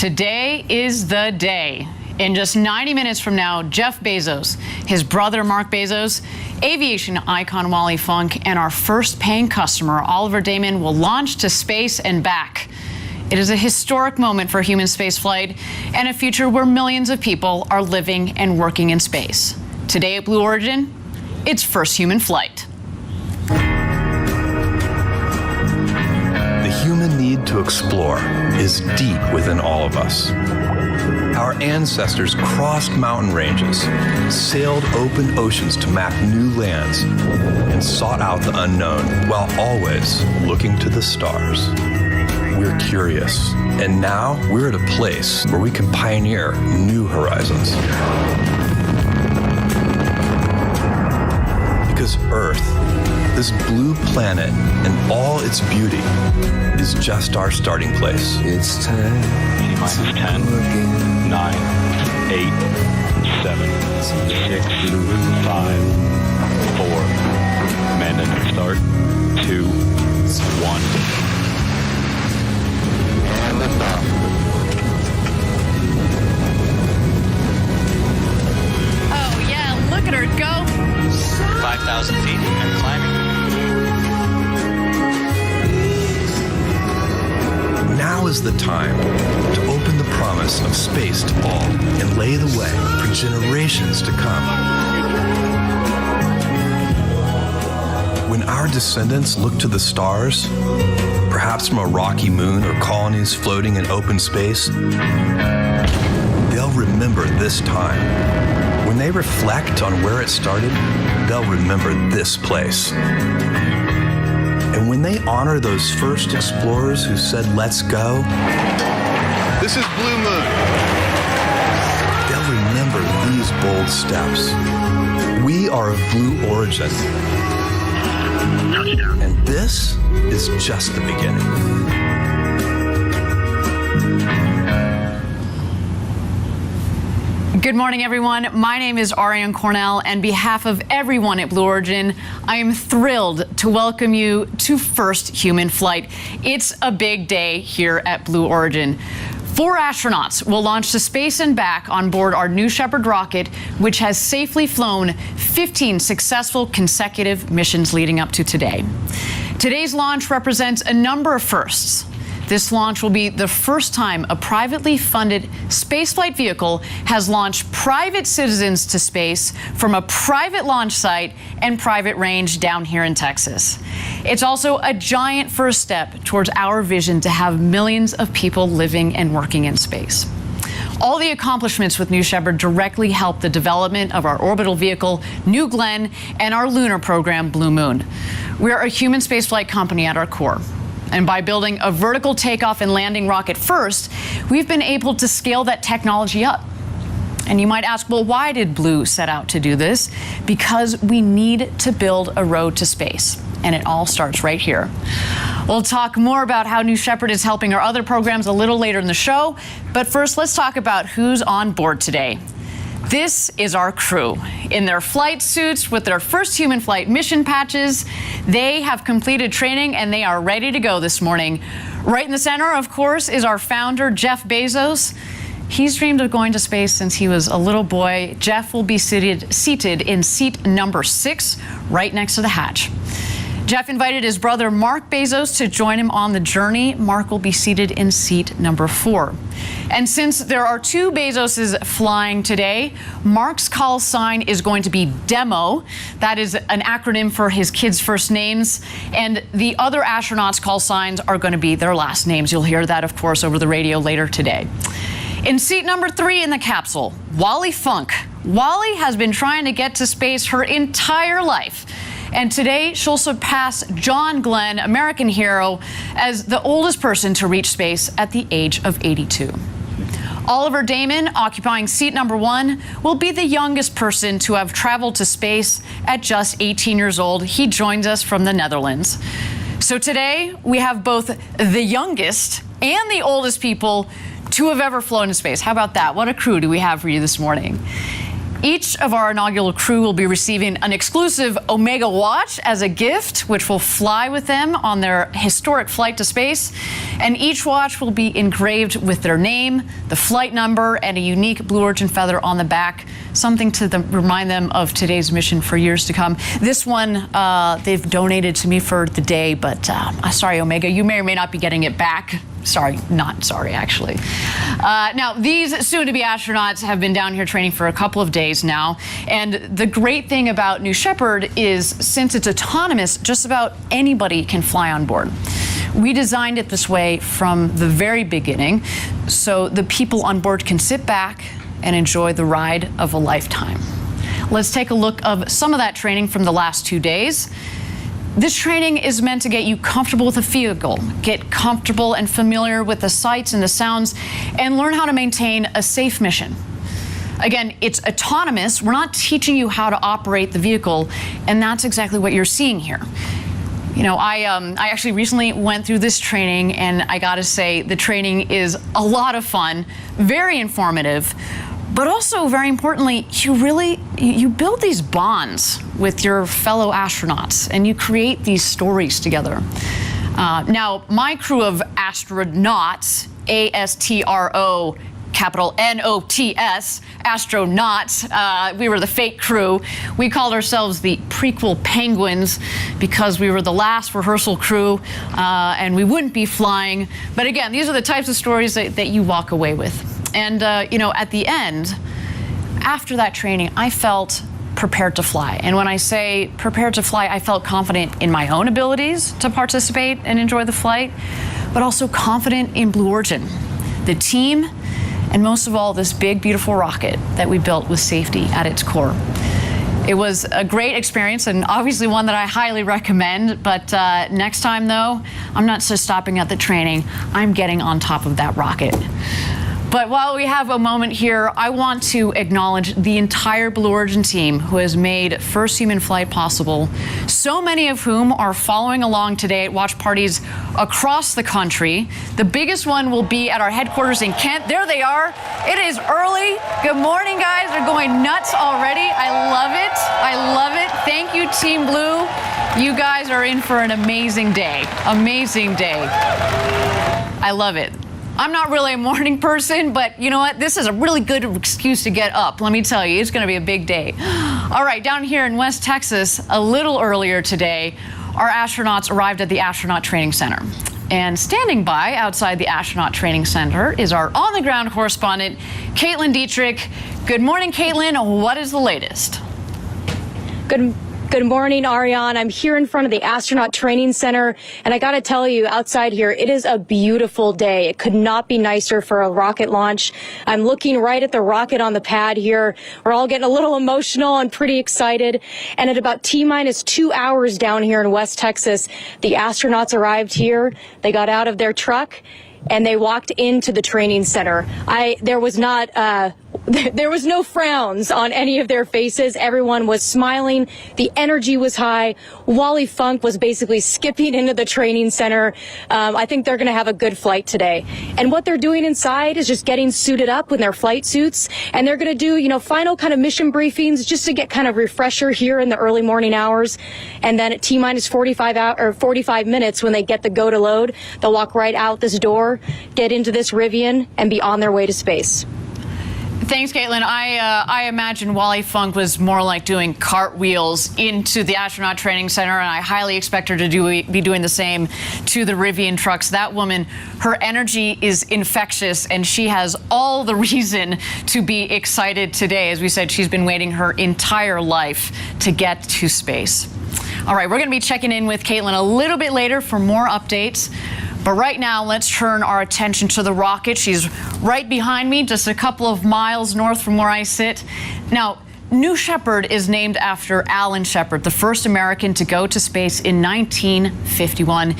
Today is the day. In just 90 minutes from now, Jeff Bezos, his brother Mark Bezos, aviation icon Wally Funk, and our first paying customer, Oliver Daemen, will launch to space and back. It is a historic moment for human spaceflight and a future where millions of people are living and working in space. Today at Blue Origin, it's first human flight. The human need to explore is deep within all of us. Our ancestors crossed mountain ranges, sailed open oceans to map new lands, and sought out the unknown while always looking to the stars. We're curious, and now we're at a place where we can pioneer new horizons. Because Earth, this blue planet and all its beauty, is just our starting place. It's time. T-minus 10, 9, 8, 7, 6, 5, 4. Command engine start. 2, 1. And liftoff. Oh yeah, look at her go. 5,000 feet and climbing. Now is the time to open the promise of space to all and lay the way for generations to come. When our descendants look to the stars, perhaps from a rocky moon or colonies floating in open space, they'll remember this time. When they reflect on where it started, they'll remember this place. And when they honor those first explorers who said, "Let's go," This is Blue Moon. they'll remember these bold steps. We are of Blue Origin. And this is just the beginning. Good morning, everyone. My name is Ariane Cornell, and on behalf of everyone at Blue Origin, I am thrilled to welcome you to first human flight. It's a big day here at Blue Origin. 4 astronauts will launch to space and back on board our new Shepard rocket, which has safely flown 15 successful consecutive missions leading up to today. Today's launch represents a number of firsts. This launch will be the first time a privately funded spaceflight vehicle has launched private citizens to space from a private launch site and private range down here in Texas. It's also a giant first step towards our vision to have millions of people living and working in space. All the accomplishments with New Shepard directly help the development of our orbital vehicle, New Glenn, and our lunar program, Blue Moon. We're a human spaceflight company at our core. And by building a vertical takeoff and landing rocket first, we've been able to scale that technology up. And you might ask, well, why did Blue set out to do this? Because we need to build a road to space. And it all starts right here. We'll talk more about how New Shepard is helping our other programs a little later in the show. But first, let's talk about who's on board today. This is our crew. In their flight suits with their first human flight mission patches, they have completed training and they are ready to go this morning. Right in the center, of course, is our founder, Jeff Bezos. He's dreamed of going to space since he was a little boy. Jeff will be seated in seat number 6, right next to the hatch. Jeff invited his brother Mark Bezos to join him on the journey. Mark will be seated in seat number 4. And since there are 2 Bezoses flying today, Mark's call sign is going to be Demo. That is an acronym for his kids' first names. And the other astronauts' call signs are going to be their last names. You'll hear that, of course, over the radio later today. In seat number 3 in the capsule, Wally Funk. Wally has been trying to get to space her entire life. And today, she'll surpass John Glenn, American hero, as the oldest person to reach space at the age of 82. Oliver Daemen, occupying seat number 1, will be the youngest person to have traveled to space at just 18 years old. He joins us from the Netherlands. So today, we have both the youngest and the oldest people to have ever flown in space. How about that? What a crew do we have for you this morning? Each of our inaugural crew will be receiving an exclusive Omega watch as a gift, which will fly with them on their historic flight to space. And each watch will be engraved with their name, the flight number, and a unique Blue Origin feather on the back, something to remind them of today's mission for years to come. This one, they've donated to me for the day, but sorry, Omega, you may or may not be getting it back. Sorry, not sorry, actually. Now, these soon-to-be astronauts have been down here training for a couple of days now. And the great thing about New Shepard is, since it's autonomous, just about anybody can fly on board. We designed it this way from the very beginning, so the people on board can sit back and enjoy the ride of a lifetime. Let's take a look of some of that training from the last 2 days. This training is meant to get you comfortable with the vehicle, get comfortable and familiar with the sights and the sounds, and learn how to maintain a safe mission. Again, it's autonomous. We're not teaching you how to operate the vehicle, and that's exactly what you're seeing here. You know, I actually recently went through this training, and I gotta say, the training is a lot of fun, very informative, but also, very importantly, you build these bonds with your fellow astronauts, and you create these stories together. Now, my crew of astronauts, A-S-T-R-O, capital N-O-T-S, astronauts, we were the fake crew. We called ourselves the prequel penguins because we were the last rehearsal crew, and we wouldn't be flying. But again, these are the types of stories that you walk away with. And, you know, at the end, after that training, I felt prepared to fly. And when I say prepared to fly, I felt confident in my own abilities to participate and enjoy the flight, but also confident in Blue Origin, the team, and most of all, this big, beautiful rocket that we built with safety at its core. It was a great experience, and obviously one that I highly recommend. But next time, though, I'm not just stopping at the training. I'm getting on top of that rocket. But while we have a moment here, I want to acknowledge the entire Blue Origin team who has made first human flight possible, so many of whom are following along today at watch parties across the country. The biggest one will be at our headquarters in Kent. There they are. It is early. Good morning, guys. They're going nuts already. I love it. I love it. Thank you, Team Blue. You guys are in for an amazing day. Amazing day. I love it. I'm not really a morning person, but you know what? This is a really good excuse to get up. Let me tell you, it's going to be a big day. All right, down here in West Texas, a little earlier today, our astronauts arrived at the Astronaut Training Center. And standing by outside the Astronaut Training Center is our on-the-ground correspondent, Caitlin Dietrich. Good morning, Caitlin. What is the latest? Good morning, Ariane. I'm here in front of the Astronaut Training Center, and I got to tell you, outside here, it is a beautiful day. It could not be nicer for a rocket launch. I'm looking right at the rocket on the pad here. We're all getting a little emotional and pretty excited. And at about T-minus 2 hours down here in West Texas, the astronauts arrived here. They got out of their truck and they walked into the training center. There was no frowns on any of their faces. Everyone was smiling. The energy was high. Wally Funk was basically skipping into the training center. I think they're going to have a good flight today. And what they're doing inside is just getting suited up in their flight suits. And they're going to do, final kind of mission briefings just to get kind of refresher here in the early morning hours. And then at T-minus 45 minutes, when they get the go to load, they'll walk right out this door, get into this Rivian, and be on their way to space. Thanks, Caitlin. I imagine Wally Funk was more like doing cartwheels into the Astronaut Training Center, and I highly expect her to be doing the same to the Rivian trucks. That woman, her energy is infectious, and she has all the reason to be excited today. As we said, she's been waiting her entire life to get to space. All right, we're going to be checking in with Caitlin a little bit later for more updates. But right now, let's turn our attention to the rocket. She's right behind me, just a couple of miles north from where I sit. Now, New Shepard is named after Alan Shepard, the first American to go to space in 1951.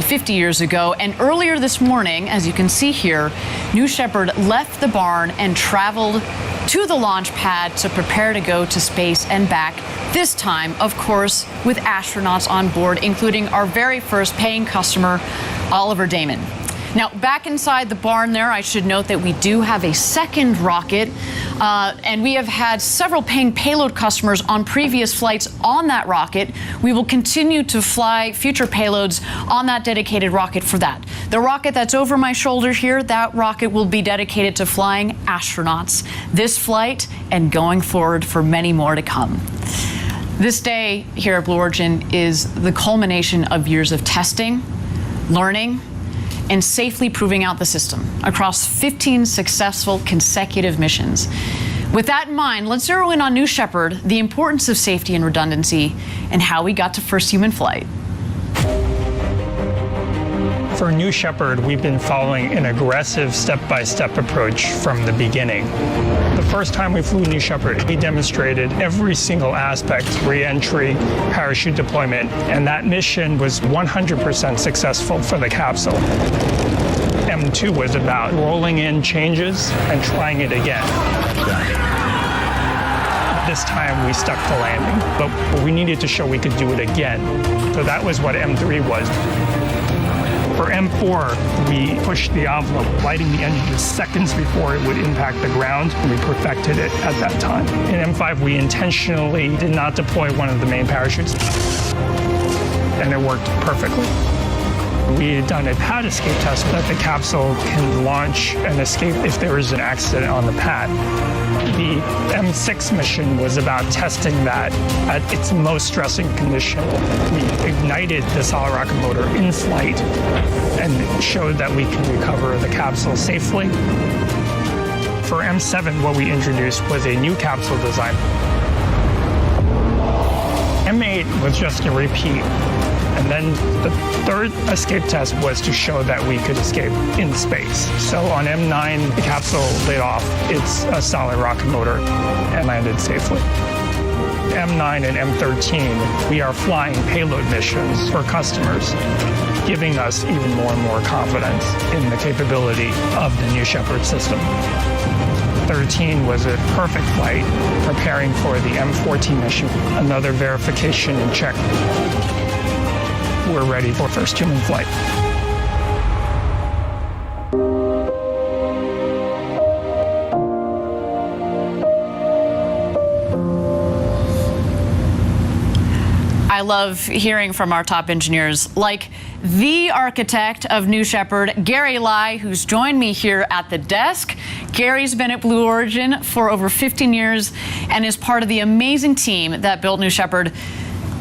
50 years ago. And earlier this morning, as you can see here, New Shepard left the barn and traveled to the launch pad to prepare to go to space and back. This time, of course, with astronauts on board, including our very first paying customer, Oliver Daemen. Now, back inside the barn there, I should note that we do have a second rocket, and we have had several paying payload customers on previous flights on that rocket. We will continue to fly future payloads on that dedicated rocket for that. The rocket that's over my shoulder here, that rocket will be dedicated to flying astronauts this flight and going forward for many more to come. This day here at Blue Origin is the culmination of years of testing, learning, and safely proving out the system across 15 successful consecutive missions. With that in mind, let's zero in on New Shepard, the importance of safety and redundancy, and how we got to first human flight. For New Shepard, we've been following an aggressive step-by-step approach from the beginning. The first time we flew New Shepard, we demonstrated every single aspect, re-entry, parachute deployment, and that mission was 100% successful for the capsule. M2 was about rolling in changes and trying it again. This time we stuck the landing, but we needed to show we could do it again. So that was what M3 was. For M4, we pushed the envelope, lighting the engine just seconds before it would impact the ground, and we perfected it at that time. In M5, we intentionally did not deploy one of the main parachutes, and it worked perfectly. We had done a pad escape test that the capsule can launch and escape if there is an accident on the pad. The M6 mission was about testing that at its most stressing condition. We ignited the solid rocket motor in flight and showed that we can recover the capsule safely. For M7, what we introduced was a new capsule design. M8 was just a repeat. And then the third escape test was to show that we could escape in space. So on M9, the capsule lit off its solid rocket motor and landed safely. M9 and M13, we are flying payload missions for customers, giving us even more and more confidence in the capability of the New Shepard system. 13 was a perfect flight, preparing for the M14 mission, another verification and check. We're ready for first human flight. I love hearing from our top engineers, like the architect of New Shepard, Gary Lai, who's joined me here at the desk. Gary's been at Blue Origin for over 15 years and is part of the amazing team that built New Shepard.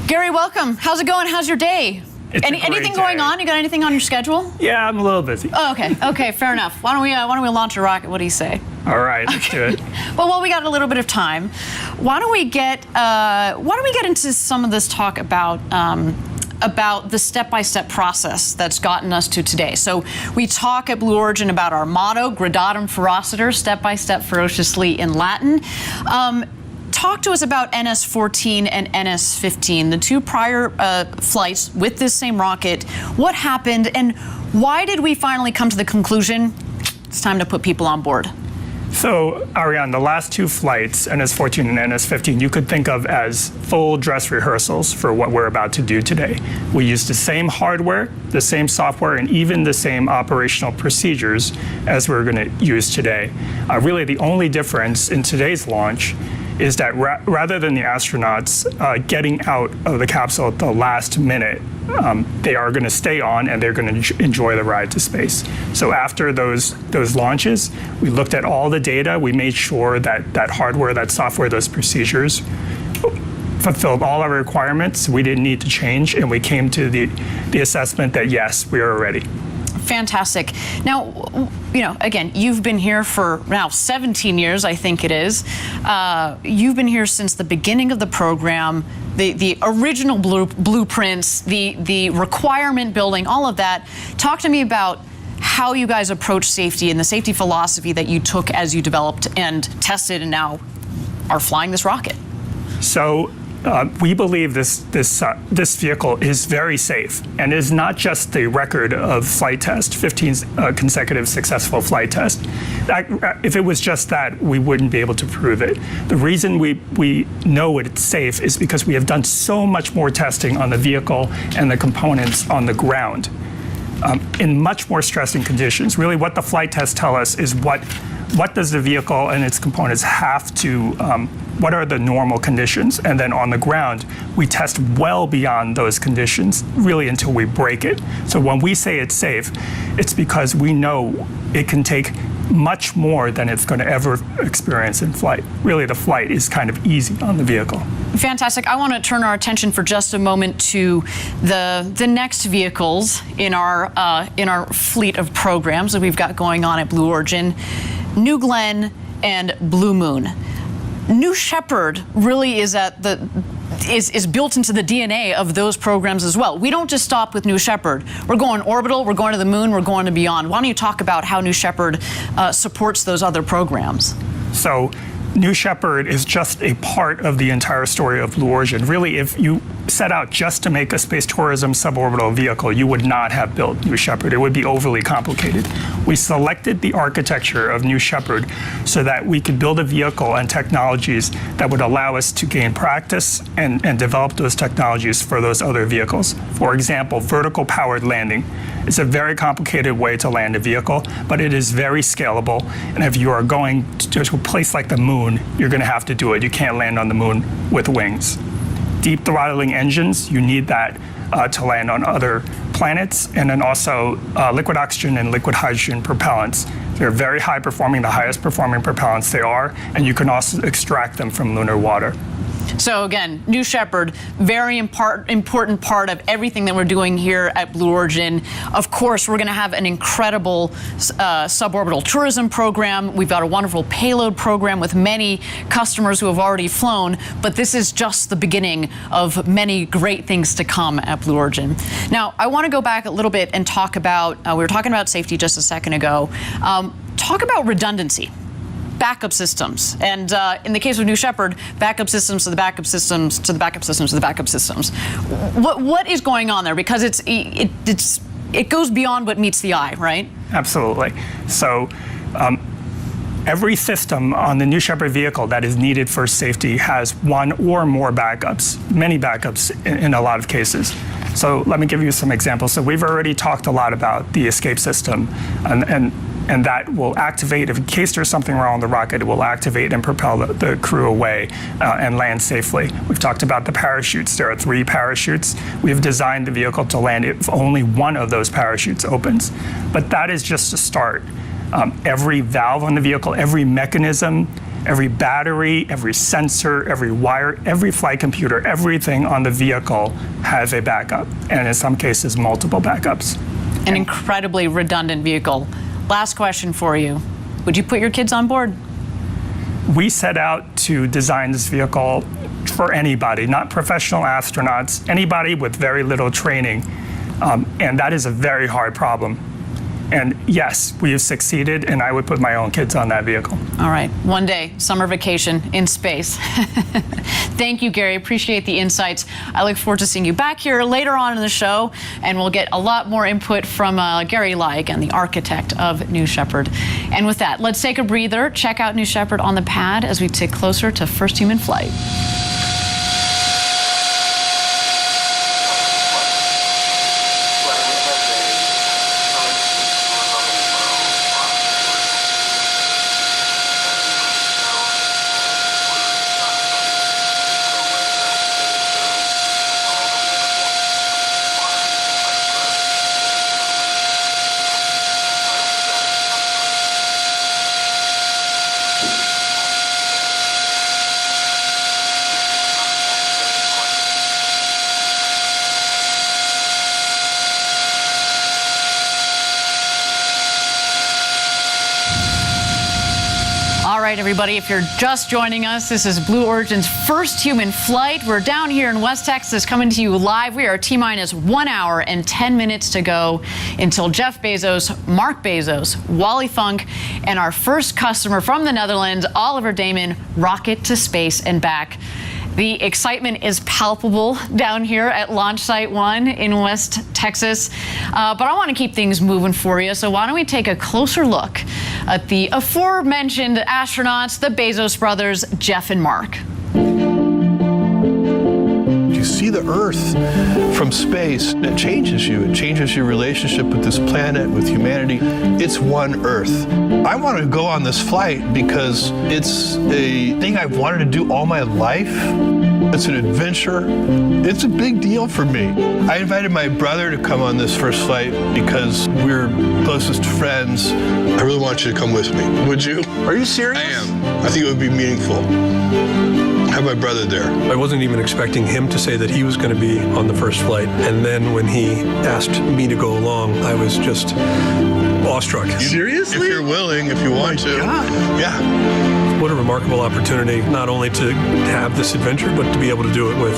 Gary, welcome. How's it going? How's your day? Anything going on? You got anything on your schedule? Yeah, I'm a little busy. Oh, okay. Okay, fair enough. Why don't we launch a rocket? What do you say? All right, let's do it. Well, while we got a little bit of time, why don't we get into some of this talk about the step-by-step process that's gotten us to today. So we talk at Blue Origin about our motto, Gradatum Ferociter, step-by-step ferociously in Latin. Talk to us about NS-14 and NS-15, the two prior flights with this same rocket. What happened, and why did we finally come to the conclusion it's time to put people on board? So, Ariane, the last two flights, NS-14 and NS-15, you could think of as full dress rehearsals for what we're about to do today. We used the same hardware, the same software, and even the same operational procedures as we're going to use today. Really, the only difference in today's launch is that rather than the astronauts getting out of the capsule at the last minute, they are going to stay on and they're going to enjoy the ride to space. So after those launches, we looked at all the data. We made sure that that hardware, that software, those procedures fulfilled all our requirements. We didn't need to change, and we came to the assessment that yes, we are ready. Fantastic. Now, again, you've been here for now 17 years, I think it is. You've been here since the beginning of the program, the original blueprints, the requirement building, all of that. Talk to me about how you guys approach safety and the safety philosophy that you took as you developed and tested and now are flying this rocket. So we believe this vehicle is very safe, and is not just the record of flight test, 15 consecutive successful flight tests. If it was just that, we wouldn't be able to prove it. The reason we know it's safe is because we have done so much more testing on the vehicle and the components on the ground. in much more stressing conditions. Really what the flight tests tell us is what does the vehicle and its components have to, what are the normal conditions? And then on the ground, we test well beyond those conditions, really until we break it. So when we say it's safe, it's because we know it can take much more than it's going to ever experience in flight. Really, the flight is kind of easy on the vehicle. Fantastic. I want to turn our attention for just a moment to the next vehicles in our fleet of programs that we've got going on at Blue Origin, New Glenn and Blue Moon. New Shepard really is built into the DNA of those programs as well. We don't just stop with New Shepard. We're going orbital, we're going to the moon, we're going to beyond. Why don't you talk about how New Shepard supports those other programs? So New Shepard is just a part of the entire story of Blue Origin. Really, if you set out just to make a space tourism suborbital vehicle, you would not have built New Shepard. It would be overly complicated. We selected the architecture of New Shepard so that we could build a vehicle and technologies that would allow us to gain practice and develop those technologies for those other vehicles. For example, vertical powered landing. It's a very complicated way to land a vehicle, but it is very scalable. And if you are going to a place like the moon, you're going to have to do it. You can't land on the moon with wings. Deep throttling engines, you need that to land on other planets, and then also liquid oxygen and liquid hydrogen propellants. They're very high performing, the highest performing propellants they are, and you can also extract them from lunar water. So again, New Shepard, very important part of everything that we're doing here at Blue Origin. Of course, we're going to have an incredible suborbital tourism program. We've got a wonderful payload program with many customers who have already flown, but this is just the beginning of many great things to come at Blue Origin. Now, I want to go back a little bit and talk about, we were talking about safety just a second ago. Talk about redundancy. Backup systems, and in the case of New Shepard, backup systems to the backup systems to the backup systems to the backup systems. What is going on there? Because it goes beyond what meets the eye, right? Absolutely. So every system on the New Shepard vehicle that is needed for safety has one or more backups, many backups in a lot of cases. So let me give you some examples. So we've already talked a lot about the escape system, and that will activate, if in case there's something wrong with the rocket, it will activate and propel the crew away and land safely. We've talked about the parachutes. There are 3 parachutes. We've designed the vehicle to land if only one of those parachutes opens. But that is just a start. Every valve on the vehicle, every mechanism, every battery, every sensor, every wire, every flight computer, everything on the vehicle has a backup, and in some cases, multiple backups. An incredibly redundant vehicle. Last question for you. Would you put your kids on board? We set out to design this vehicle for anybody, not professional astronauts, anybody with very little training. And that is a very hard problem. And yes, we have succeeded, and I would put my own kids on that vehicle. All right, one day, summer vacation in space. Thank you, Gary. Appreciate the insights. I look forward to seeing you back here later on in the show, and we'll get a lot more input from Gary Lai, again, the architect of New Shepard. And with that, let's take a breather, check out New Shepard on the pad as we tick closer to first human flight. All right, everybody, if you're just joining us, this is Blue Origin's first human flight. We're down here in West Texas coming to you live. We are T-minus 1 hour and 10 minutes to go until Jeff Bezos, Mark Bezos, Wally Funk, and our first customer from the Netherlands, Oliver Daemen, rocket to space and back. The excitement is palpable down here at Launch Site 1 in West Texas. But I want to keep things moving for you. So why don't we take a closer look at the aforementioned astronauts, the Bezos brothers, Jeff and Mark. To see the Earth from space, it changes you. It changes your relationship with this planet, with humanity. It's one Earth. I want to go on this flight because it's a thing I've wanted to do all my life. It's an adventure. It's a big deal for me. I invited my brother to come on this first flight because we're closest friends. I really want you to come with me. Would you? Are you serious? I am. I think it would be meaningful. Have my brother there. I wasn't even expecting him to say that he was going to be on the first flight. And then when he asked me to go along, I was just awestruck. Seriously? If you're willing, if you want to. God. Yeah. What a remarkable opportunity, not only to have this adventure, but to be able to do it with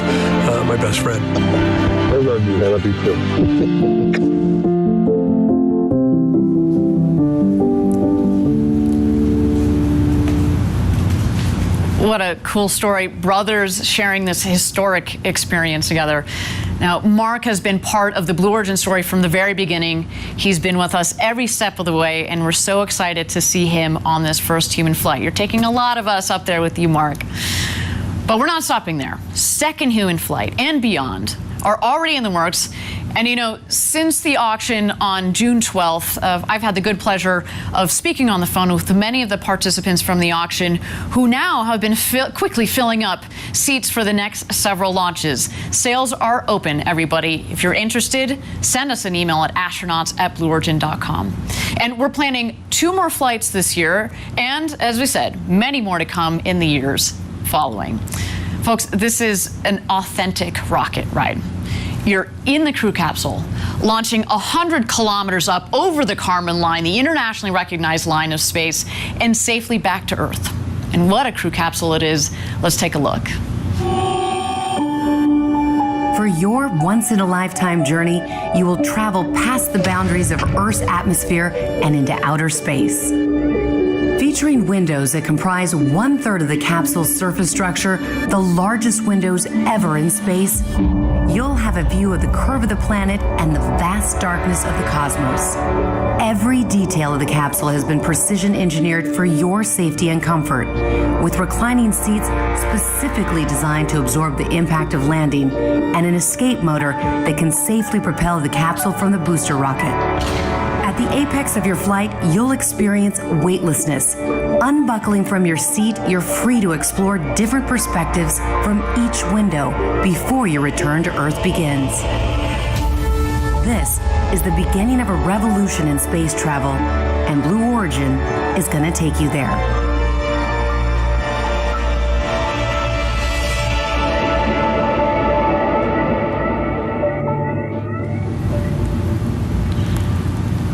my best friend. I love you. I love you too. What a cool story. Brothers sharing this historic experience together. Now, Mark has been part of the Blue Origin story from the very beginning. He's been with us every step of the way, and we're so excited to see him on this first human flight. You're taking a lot of us up there with you, Mark. But we're not stopping there. Second human flight and beyond are already in the works. And you know, since the auction on June 12th, I've had the good pleasure of speaking on the phone with many of the participants from the auction who now have been quickly filling up seats for the next several launches. Sales are open, everybody. If you're interested, send us an email at astronauts@blueorigin.com. And we're planning 2 more flights this year, and as we said, many more to come in the years following. Folks, this is an authentic rocket ride. You're in the crew capsule, launching 100 kilometers up over the Kármán line, the internationally recognized line of space, and safely back to Earth. And what a crew capsule it is. Let's take a look. For your once-in-a-lifetime journey, you will travel past the boundaries of Earth's atmosphere and into outer space. Featuring windows that comprise 1/3 of the capsule's surface structure, the largest windows ever in space, you'll have a view of the curve of the planet and the vast darkness of the cosmos. Every detail of the capsule has been precision engineered for your safety and comfort, with reclining seats specifically designed to absorb the impact of landing and an escape motor that can safely propel the capsule from the booster rocket. At the apex of your flight, you'll experience weightlessness. Unbuckling from your seat, you're free to explore different perspectives from each window before your return to Earth begins. This is the beginning of a revolution in space travel, and Blue Origin is going to take you there.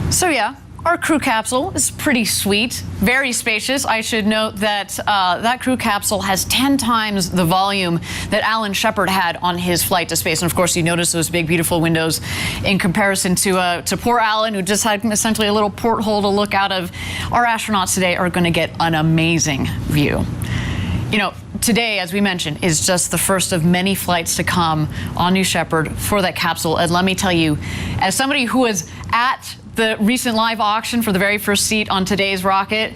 So yeah, our crew capsule is pretty sweet, very spacious. I should note that that crew capsule has 10 times the volume that Alan Shepard had on his flight to space. And of course, you notice those big, beautiful windows in comparison to poor Alan, who just had essentially a little porthole to look out of. Our astronauts today are going to get an amazing view. You know, today, as we mentioned, is just the first of many flights to come on New Shepard for that capsule. And let me tell you, as somebody who was at the recent live auction for the very first seat on today's rocket,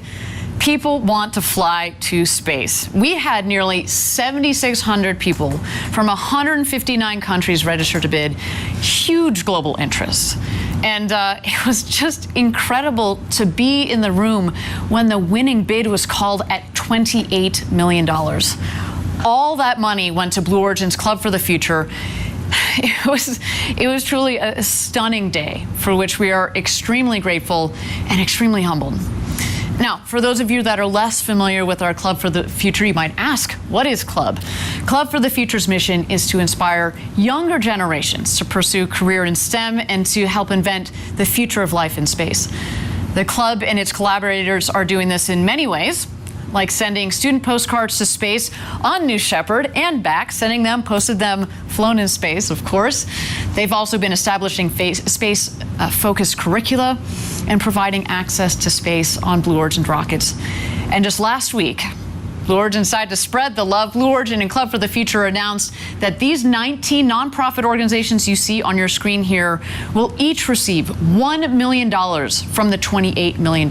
people want to fly to space. We had nearly 7,600 people from 159 countries registered to bid, huge global interest. And it was just incredible to be in the room when the winning bid was called at $28 million. All that money went to Blue Origin's Club for the Future. It was truly a stunning day for which we are extremely grateful and extremely humbled. Now, for those of you that are less familiar with our Club for the Future, you might ask, what is Club? Club for the Future's mission is to inspire younger generations to pursue a career in STEM and to help invent the future of life in space. The Club and its collaborators are doing this in many ways, like sending student postcards to space on New Shepard and back, posted them flown in space, of course. They've also been establishing space-focused curricula and providing access to space on Blue Origin rockets. And just last week, Blue Origin decided to spread the love. Blue Origin and Club for the Future announced that these 19 nonprofit organizations you see on your screen here will each receive $1 million from the $28 million.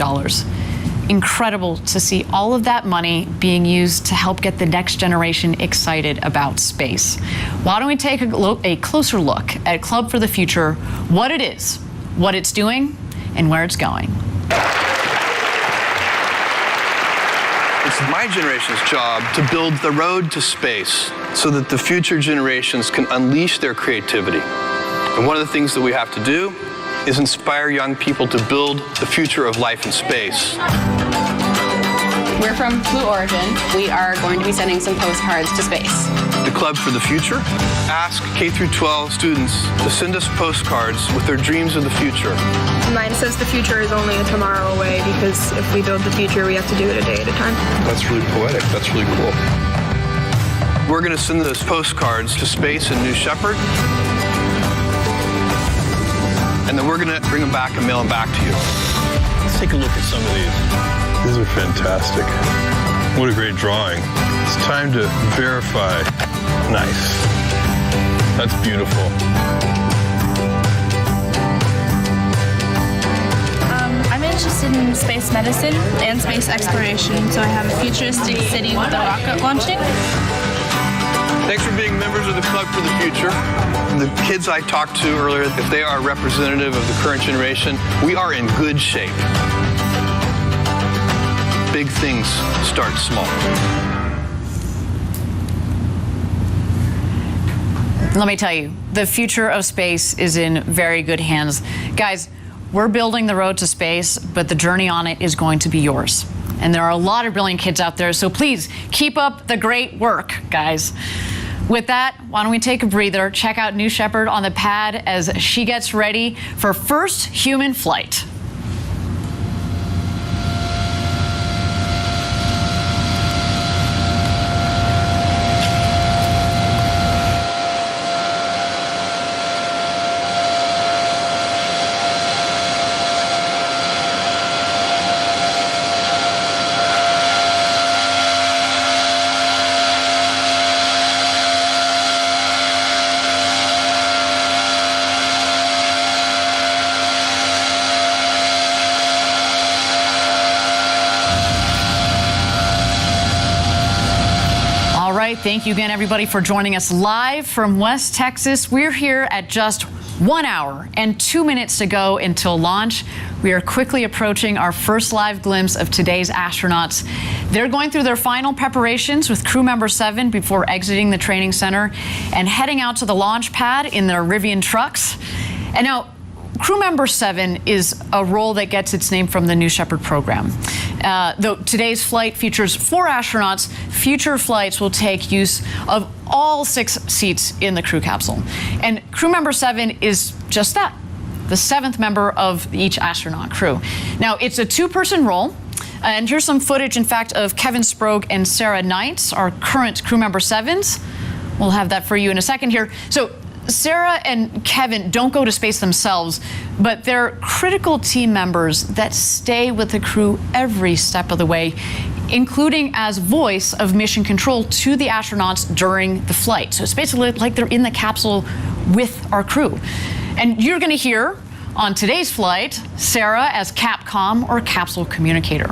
incredible to see all of that money being used to help get the next generation excited about space. Why don't we take a closer look at Club for the Future, what it is, what it's doing, and where it's going. It's my generation's job to build the road to space so that the future generations can unleash their creativity. And one of the things that we have to do is inspire young people to build the future of life in space. We're from Blue Origin. We are going to be sending some postcards to space. The Club for the Future asks K-12 students to send us postcards with their dreams of the future. Mine says the future is only a tomorrow away because if we build the future, we have to do it a day at a time. That's really poetic. That's really cool. We're going to send those postcards to space in New Shepard. And then we're going to bring them back and mail them back to you. Let's take a look at some of these. These are fantastic. What a great drawing. It's time to verify. Nice. That's beautiful. I'm interested in space medicine and space exploration, so I have a futuristic city with a rocket launching. Thanks for being members of the Club for the Future. The kids I talked to earlier, if they are representative of the current generation, we are in good shape. Big things start small. Let me tell you, the future of space is in very good hands. Guys, we're building the road to space, but the journey on it is going to be yours. And there are a lot of brilliant kids out there, so please keep up the great work, guys. With that, why don't we take a breather, check out New Shepard on the pad as she gets ready for first human flight. Thank you again, everybody, for joining us live from West Texas. We're here at just 1 hour and 2 minutes to go until launch. We are quickly approaching our first live glimpse of today's astronauts. They're going through their final preparations with crew member 7 before exiting the training center and heading out to the launch pad in their Rivian trucks. And now, crew member 7 is a role that gets its name from the New Shepard program. Though today's flight features 4 astronauts, future flights will take use of all 6 seats in the crew capsule. And crew member 7 is just that, the 7th member of each astronaut crew. Now, it's a 2-person role. And here's some footage, in fact, of Kevin Sprague and Sarah Knights, our current crew member 7s. We'll have that for you in a second here. So Sarah and Kevin don't go to space themselves, but they're critical team members that stay with the crew every step of the way, including as voice of mission control to the astronauts during the flight. So it's basically like they're in the capsule with our crew. And you're going to hear on today's flight, Sarah as Capcom or capsule communicator.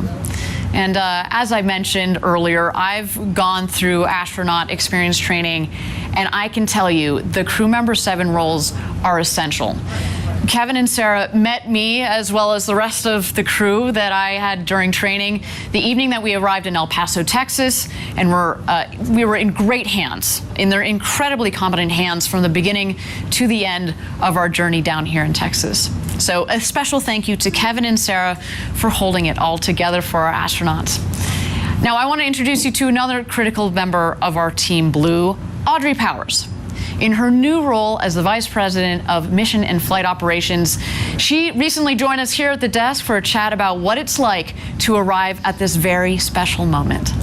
And as I mentioned earlier, I've gone through astronaut experience training, and I can tell you the crew member 7 roles are essential. Kevin and Sarah met me as well as the rest of the crew that I had during training the evening that we arrived in El Paso, Texas, and we were in great hands, in their incredibly competent hands from the beginning to the end of our journey down here in Texas. So a special thank you to Kevin and Sarah for holding it all together for our astronauts. Now I want to introduce you to another critical member of our Team Blue, Audrey Powers. In her new role as the Vice President of Mission and Flight Operations, she recently joined us here at the desk for a chat about what it's like to arrive at this very special moment.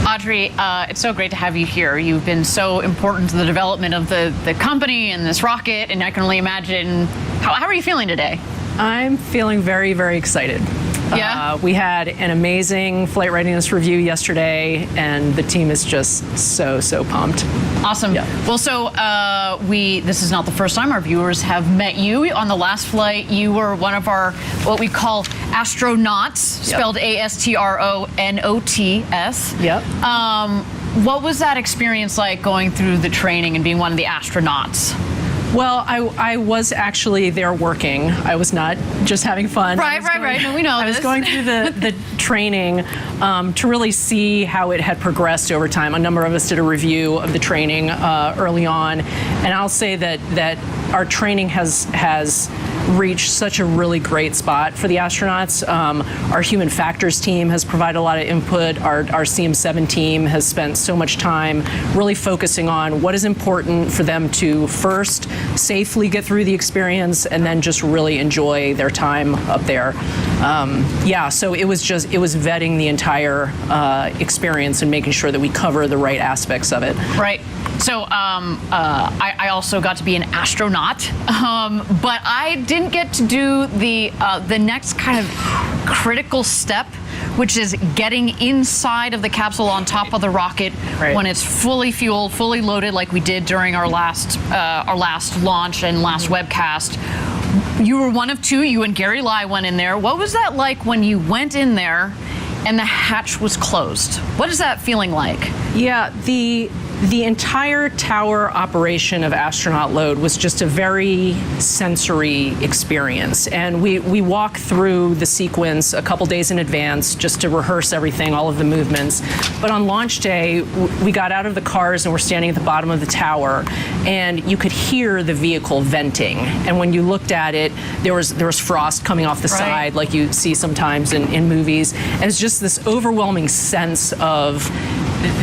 Audrey, it's so great to have you here. You've been so important to the development of the company and this rocket, and I can only imagine, how are you feeling today? I'm feeling very, very excited. Yeah. We had an amazing flight readiness review yesterday, and the team is just so pumped. Awesome. Yeah. Well, so this is not the first time our viewers have met you. On the last flight, you were one of our, what we call astronauts, spelled ASTRONOTS. Yep. What was that experience like going through the training and being one of the astronauts? Well, I was actually there working. I was not just having fun. Right. No, we know I was going through the training to really see how it had progressed over time. A number of us did a review of the training early on, and I'll say that our training has reached such a really great spot for the astronauts. Our human factors team has provided a lot of input. Our CM7 team has spent so much time really focusing on what is important for them to first safely get through the experience and then just really enjoy their time up there. So it was vetting the entire experience and making sure that we cover the right aspects of it. Right. So I also got to be an astronaut, but I didn't get to do the next kind of critical step, which is getting inside of the capsule on top of the rocket when it's fully fueled, fully loaded, like we did during our last launch and last webcast. You were one of two. You and Gary Lai went in there. What was that like when you went in there and the hatch was closed? What is that feeling like? Yeah, the entire tower operation of astronaut load was just a very sensory experience. And we walked through the sequence a couple days in advance just to rehearse everything, all of the movements. But on launch day, we got out of the cars and we're standing at the bottom of the tower, and you could hear the vehicle venting. And when you looked at it, there was frost coming off the side, like you see sometimes in movies. And it's just this overwhelming sense of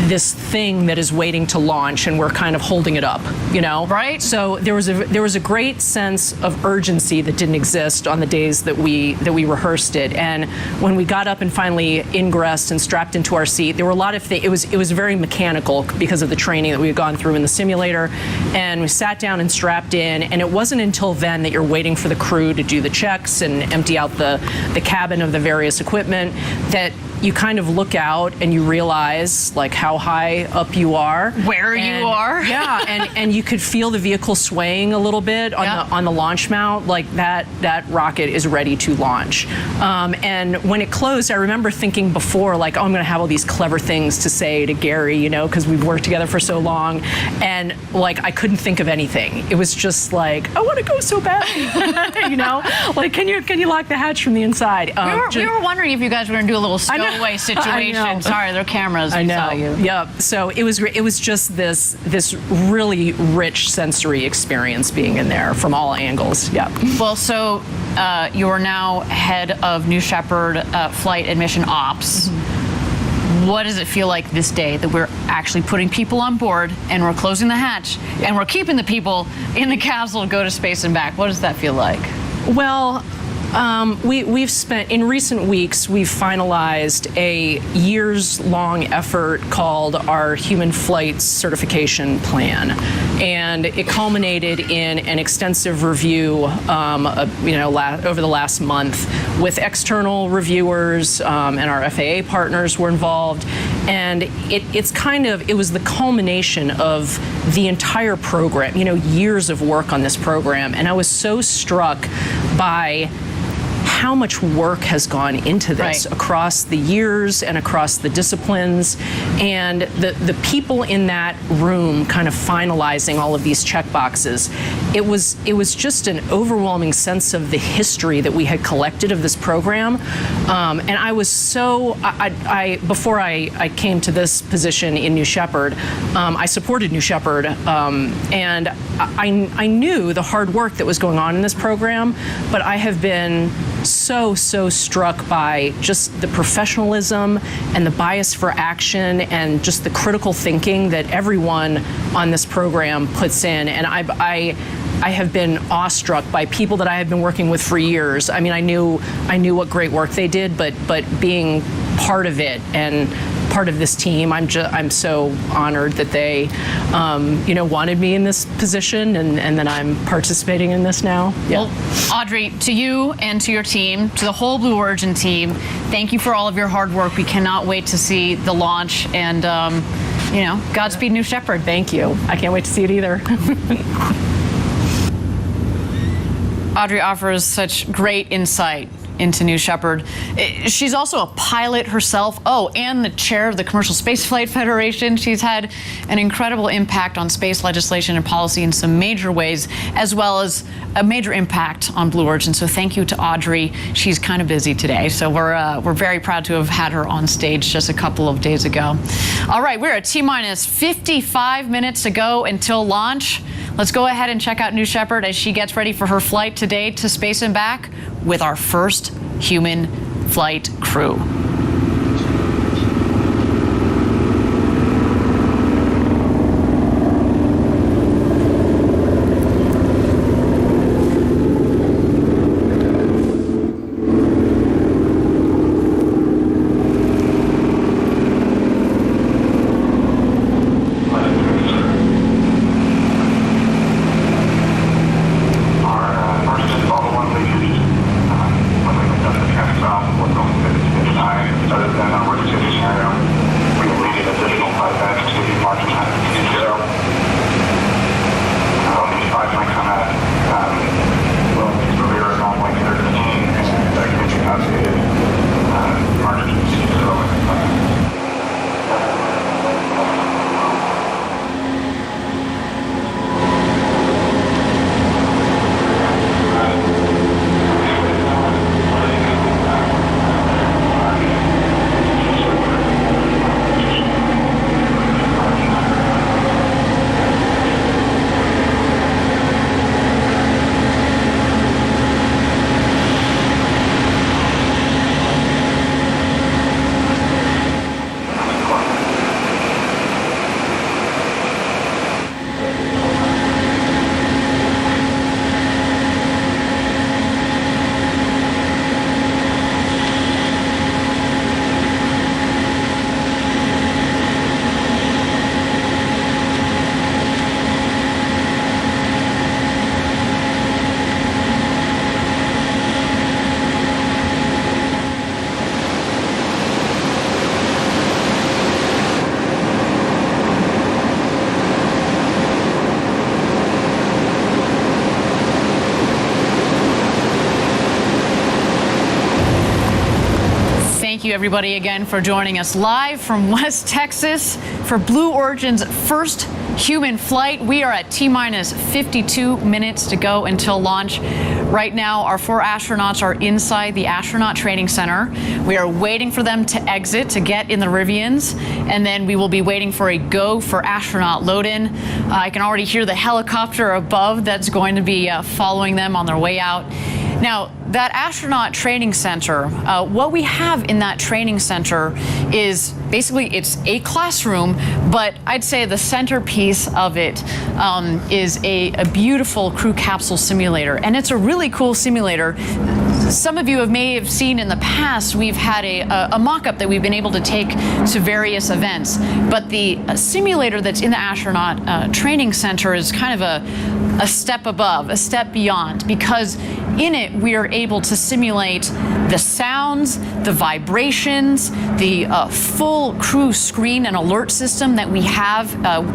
this thing that is waiting to launch, and we're kind of holding it up, you know? Right. So there was a great sense of urgency that didn't exist on the days that we rehearsed it. And when we got up and finally ingressed and strapped into our seat, there were a lot of things. It was very mechanical because of the training that we had gone through in the simulator. And we sat down and strapped in, and it wasn't until then that you're waiting for the crew to do the checks and empty out the cabin of the various equipment that you kind of look out and you realize like how high up you are, where you are. Yeah, and you could feel the vehicle swaying a little bit on the launch mount, like that rocket is ready to launch. And when it closed, I remember thinking before, like, oh, I'm going to have all these clever things to say to Gary, you know, because we've worked together for so long, and like I couldn't think of anything. It was just like, I want to go so bad, you know, like can you lock the hatch from the inside? We were wondering if you guys were going to do a little stowaway situation. Sorry, there are cameras. I know. Saw you. Yeah. So it was just this really rich sensory experience being in there from all angles. Yeah. Well, so you are now head of New Shepard Flight and Mission Ops. Mm-hmm. What does it feel like this day that we're actually putting people on board and we're closing the hatch and we're keeping the people in the capsule to go to space and back? What does that feel like? Well, we've spent, in recent weeks, we've finalized a years-long effort called our Human Flight Certification Plan. And it culminated in an extensive review, over the last month with external reviewers, and our FAA partners were involved. And it was the culmination of the entire program, years of work on this program. And I was so struck by how much work has gone into this across the years and across the disciplines, and the people in that room kind of finalizing all of these check boxes. It was just an overwhelming sense of the history that we had collected of this program, and I was before I came to this position in New Shepard, I supported New Shepard, and I knew the hard work that was going on in this program, but I have been so struck by just the professionalism and the bias for action and just the critical thinking that everyone on this program puts in. And I have been awestruck by people that I have been working with for years. I mean, I knew what great work they did, but being part of it and part of this team. I'm so honored that they, wanted me in this position, and that I'm participating in this now. Yeah. Well, Audrey, to you and to your team, to the whole Blue Origin team, thank you for all of your hard work. We cannot wait to see the launch, and Godspeed, New Shepard. Thank you. I can't wait to see it either. Audrey offers such great insight into New Shepard. She's also a pilot herself. Oh, and the chair of the Commercial Spaceflight Federation. She's had an incredible impact on space legislation and policy in some major ways, as well as a major impact on Blue Origin. So thank you to Audrey. She's kind of busy today, so we're very proud to have had her on stage just a couple of days ago. All right, we're at T-minus 55 minutes to go until launch. Let's go ahead and check out New Shepard as she gets ready for her flight today to space and back with our first human flight crew. Thank you, everybody, again for joining us live from West Texas for Blue Origin's first human flight. We are at T-minus 52 minutes to go until launch. Right now, our 4 astronauts are inside the astronaut training center. We are waiting for them to exit to get in the Rivians, and then we will be waiting for a go for astronaut load-in. I can already hear the helicopter above that's going to be following them on their way out. Now, that astronaut training center, what we have in that training center is basically it's a classroom, but I'd say the centerpiece of it is a beautiful crew capsule simulator. And it's a really cool simulator. Some of you may have seen in the past, we've had a mock-up that we've been able to take to various events. But the simulator that's in the astronaut training center is kind of a step above, a step beyond, because in it we are able to simulate the sounds, the vibrations, the full crew screen and alert system that we have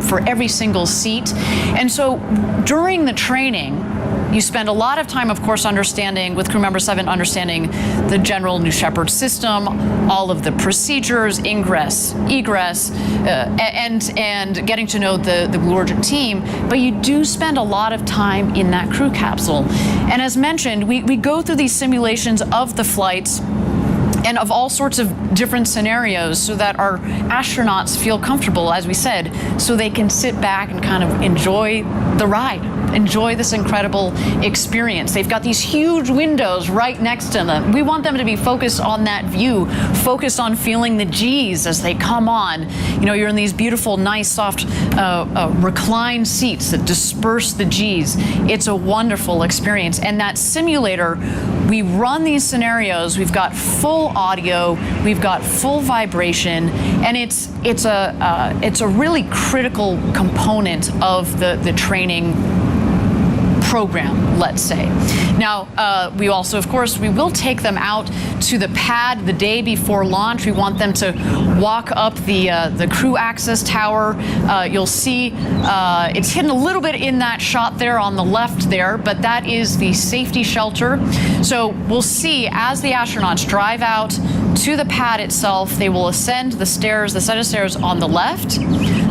for every single seat. And so during the training, you spend a lot of time, of course, understanding, with crew member 7, understanding the general New Shepard system, all of the procedures, ingress, egress, and getting to know the Blue Origin team. But you do spend a lot of time in that crew capsule. And as mentioned, we go through these simulations of the flights and of all sorts of different scenarios so that our astronauts feel comfortable, as we said, so they can sit back and kind of enjoy the ride. enjoy this incredible experience. They've got these huge windows right next to them. We want them to be focused on that view, focused on feeling the G's as they come on. You know, you're in these beautiful, nice, soft, reclined seats that disperse the G's. It's a wonderful experience. And that simulator, we run these scenarios. We've got full audio, we've got full vibration, and it's a really critical component of the training program, let's say. Now, we also, of course, we will take them out to the pad the day before launch. We want them to walk up the crew access tower. You'll see it's hidden a little bit in that shot there on the left there, but that is the safety shelter. So we'll see as the astronauts drive out to the pad itself, they will ascend the stairs, the set of stairs on the left.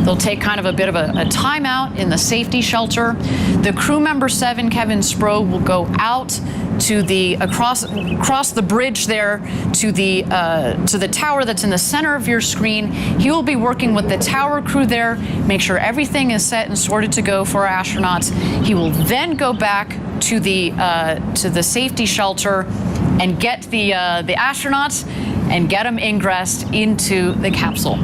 They'll take kind of a bit of a timeout in the safety shelter. The crew member 7, Kevin Spro, will go out to the across the bridge there to the tower that's in the center of your screen. He will be working with the tower crew there, make sure everything is set and sorted to go for our astronauts. He will then go back to the safety shelter and get the astronauts and get them ingressed into the capsule.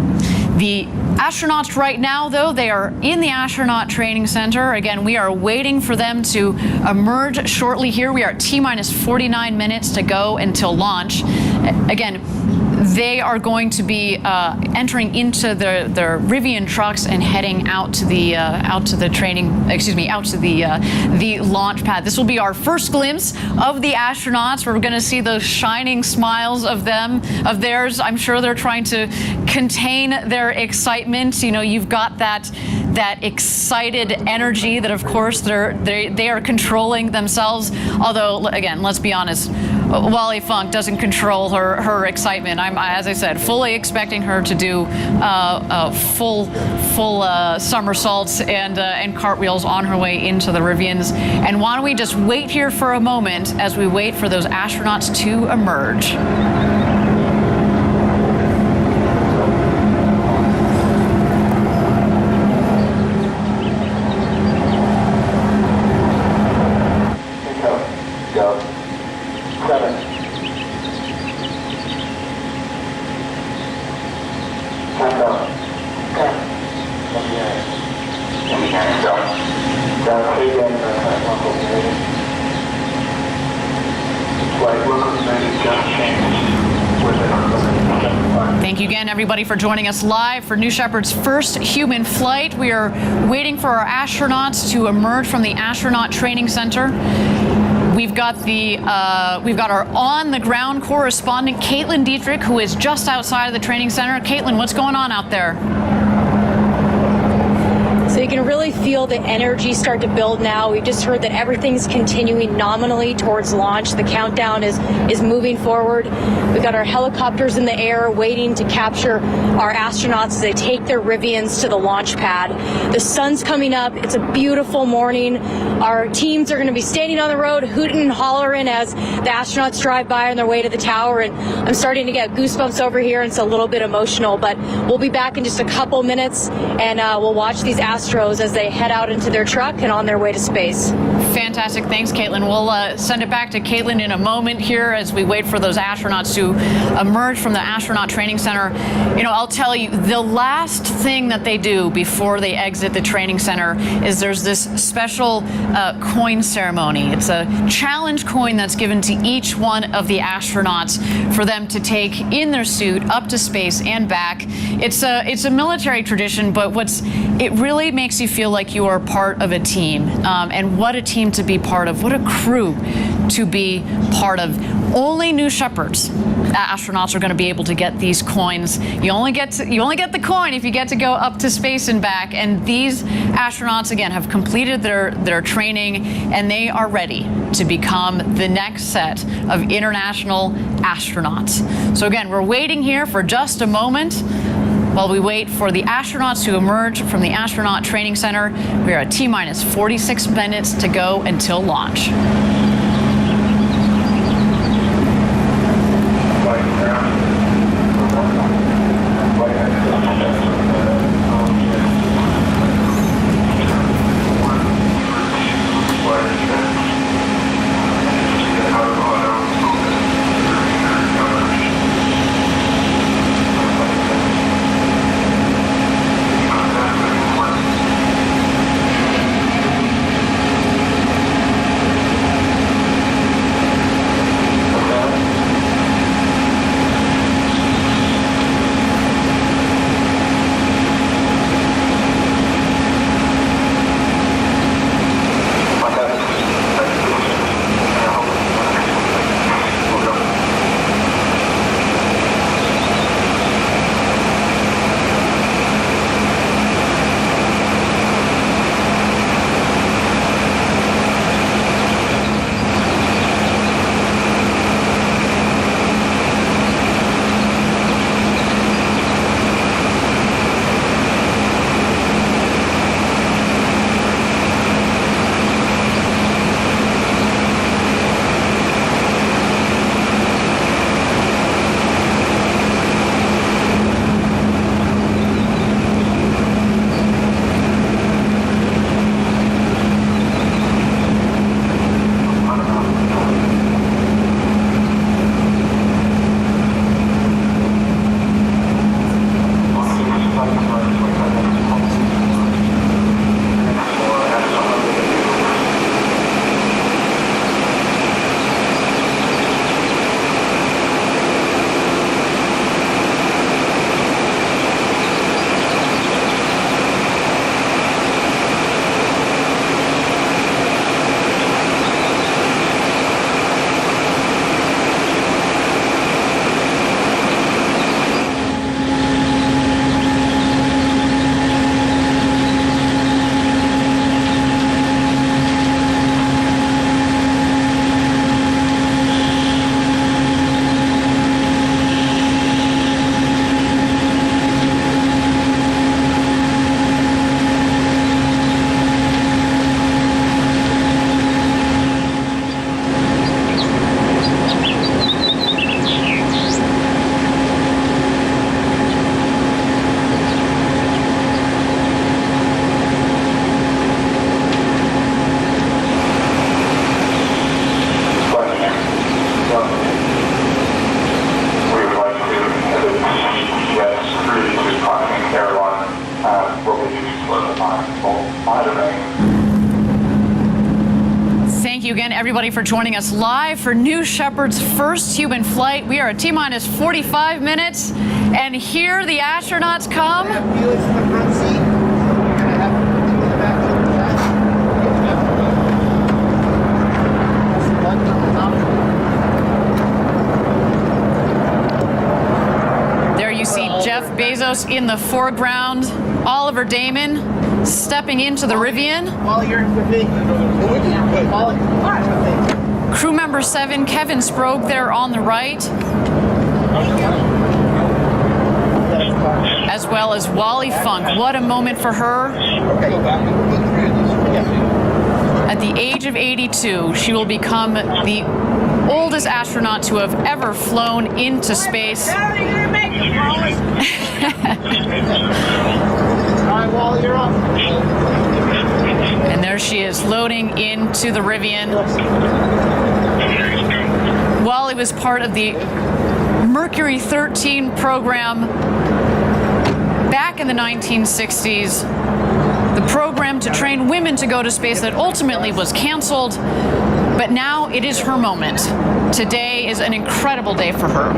The astronauts right now, though, they are in the astronaut training center. Again, we are waiting for them to emerge shortly here. We are at T-minus 49 minutes to go until launch. Again, they are going to be entering into their Rivian trucks and heading out to the launch pad. This will be our first glimpse of the astronauts. We're going to see those shining smiles of theirs. I'm sure they're trying to contain their excitement. You know, you've got that excited energy that, of course, they are controlling themselves. Although, again, let's be honest, Wally Funk doesn't control her excitement. I'm, as I said, fully expecting her to do full somersaults and cartwheels on her way into the Rivians. And why don't we just wait here for a moment as we wait for those astronauts to emerge. Thank you again, everybody, for joining us live for New Shepard's first human flight. We are waiting for our astronauts to emerge from the astronaut training center. We've got our on-the-ground correspondent, Caitlin Dietrich, who is just outside of the training center. Caitlin, what's going on out there? So you can really feel the energy start to build now. We've just heard that everything's continuing nominally towards launch. The countdown is moving forward. We've got our helicopters in the air waiting to capture our astronauts as they take their Rivians to the launch pad. The sun's coming up. It's a beautiful morning. Our teams are going to be standing on the road, hooting and hollering as the astronauts drive by on their way to the tower. And I'm starting to get goosebumps over here, and it's a little bit emotional. But we'll be back in just a couple minutes, and we'll watch these astronauts as they head out into their truck and on their way to space. Fantastic. Thanks, Caitlin. We'll send it back to Caitlin in a moment here as we wait for those astronauts to emerge from the astronaut training center. You know, I'll tell you, the last thing that they do before they exit the training center is there's this special coin ceremony. It's a challenge coin that's given to each one of the astronauts for them to take in their suit up to space and back. It's a military tradition, but it really makes you feel like you are part of a team. And what a team to be part of. What a crew to be part of. Only New Shepards astronauts are going to be able to get these coins. You only get the coin if you get to go up to space and back. And these astronauts, again, have completed their training, and they are ready to become the next set of international astronauts. So again, we're waiting here for just a moment while we wait for the astronauts to emerge from the astronaut training center. We are at T-minus 46 minutes to go until launch. again, everybody, for joining us live for New Shepard's first human flight. We are at T-minus 45 minutes, and here the astronauts come. There you see Jeff Bezos in the foreground, Oliver Daemen stepping into the Rivian. Crew member 7, Kevin Sprague, there on the right. As well as Wally Funk. What a moment for her. At the age of 82, she will become the oldest astronaut to have ever flown into space. And there she is, loading into the Rivian. Wally was part of the Mercury 13 program back in the 1960s. The program to train women to go to space that ultimately was canceled. But now it is her moment. Today is an incredible day for her.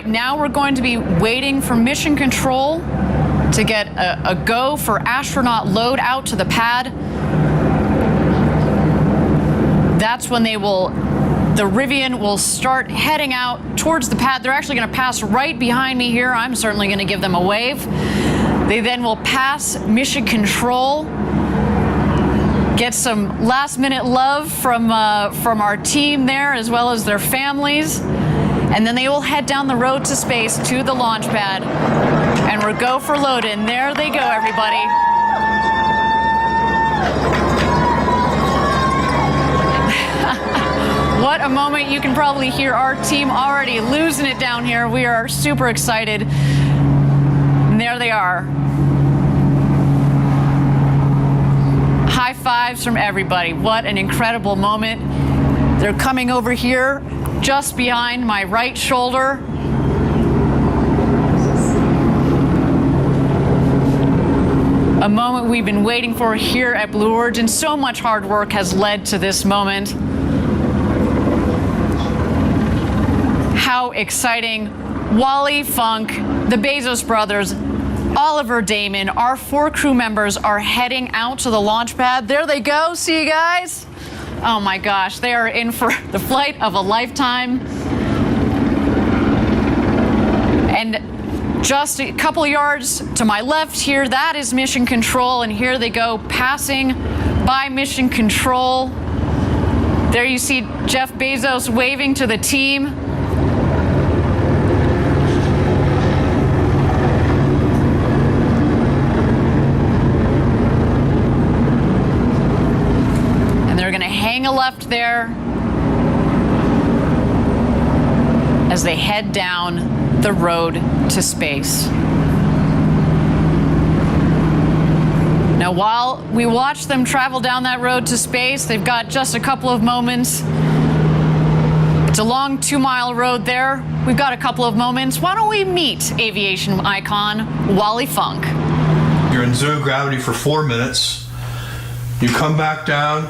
Now we're going to be waiting for mission control to get a go for astronaut load out to the pad. That's when the Rivian will start heading out towards the pad. They're actually going to pass right behind me here. I'm certainly going to give them a wave. They then will pass mission control, get some last-minute love from our team there, as well as their families. And then they will head down the road to space to the launch pad. And we'll go for load in. There they go, everybody. What a moment. You can probably hear our team already losing it down here. We are super excited. And there they are. High fives from everybody. What an incredible moment. They're coming over here just behind my right shoulder. A moment we've been waiting for here at Blue Origin. So much hard work has led to this moment. How exciting. Wally Funk, the Bezos brothers, Oliver Daemen, our 4 crew members are heading out to the launch pad. There they go. See you guys. Oh my gosh, they are in for the flight of a lifetime. And just a couple yards to my left here, that is mission control, and here they go passing by mission control. There you see Jeff Bezos waving to the team. Hang a left there as they head down the road to space. Now, while we watch them travel down that road to space, they've got just a couple of moments. It's a long 2-mile road there. We've got a couple of moments. Why don't we meet aviation icon Wally Funk? You're in zero gravity for 4 minutes. You come back down.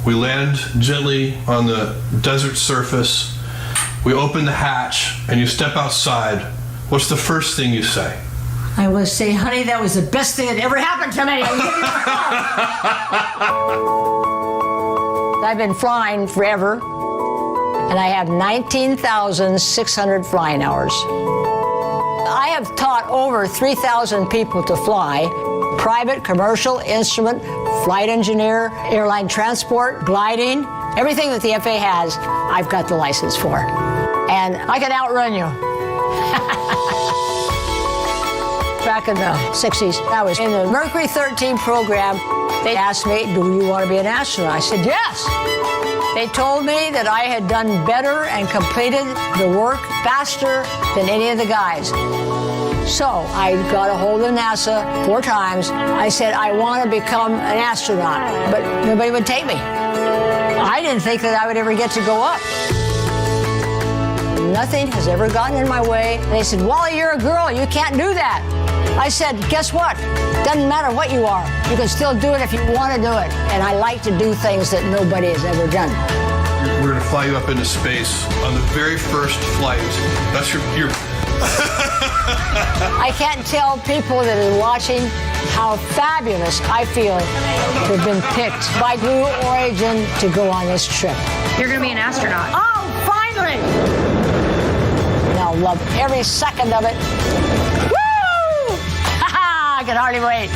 We land gently on the desert surface. We open the hatch and you step outside. What's the first thing you say? I will say, honey, that was the best thing that ever happened to me. I've been flying forever, and I have 19,600 flying hours. I have taught over 3,000 people to fly, private, commercial, instrument, flight engineer, airline transport, gliding, everything that the FAA has, I've got the license for. And I can outrun you. Back in the 60s, I was in the Mercury 13 program. They asked me, do you want to be an astronaut? I said, yes. They told me that I had done better and completed the work faster than any of the guys. So I got a hold of NASA 4 times. I said, I want to become an astronaut, but nobody would take me. I didn't think that I would ever get to go up. Nothing has ever gotten in my way. They said, Wally, you're a girl. You can't do that. I said, guess what? Doesn't matter what you are. You can still do it if you want to do it. And I like to do things that nobody has ever done. We're going to fly you up into space on the very first flight. That's your I can't tell people that are watching how fabulous I feel to have been picked by Blue Origin to go on this trip. You're going to be an astronaut. Oh, finally! And I'll love every second of it. Woo! Ha-ha! I can hardly wait.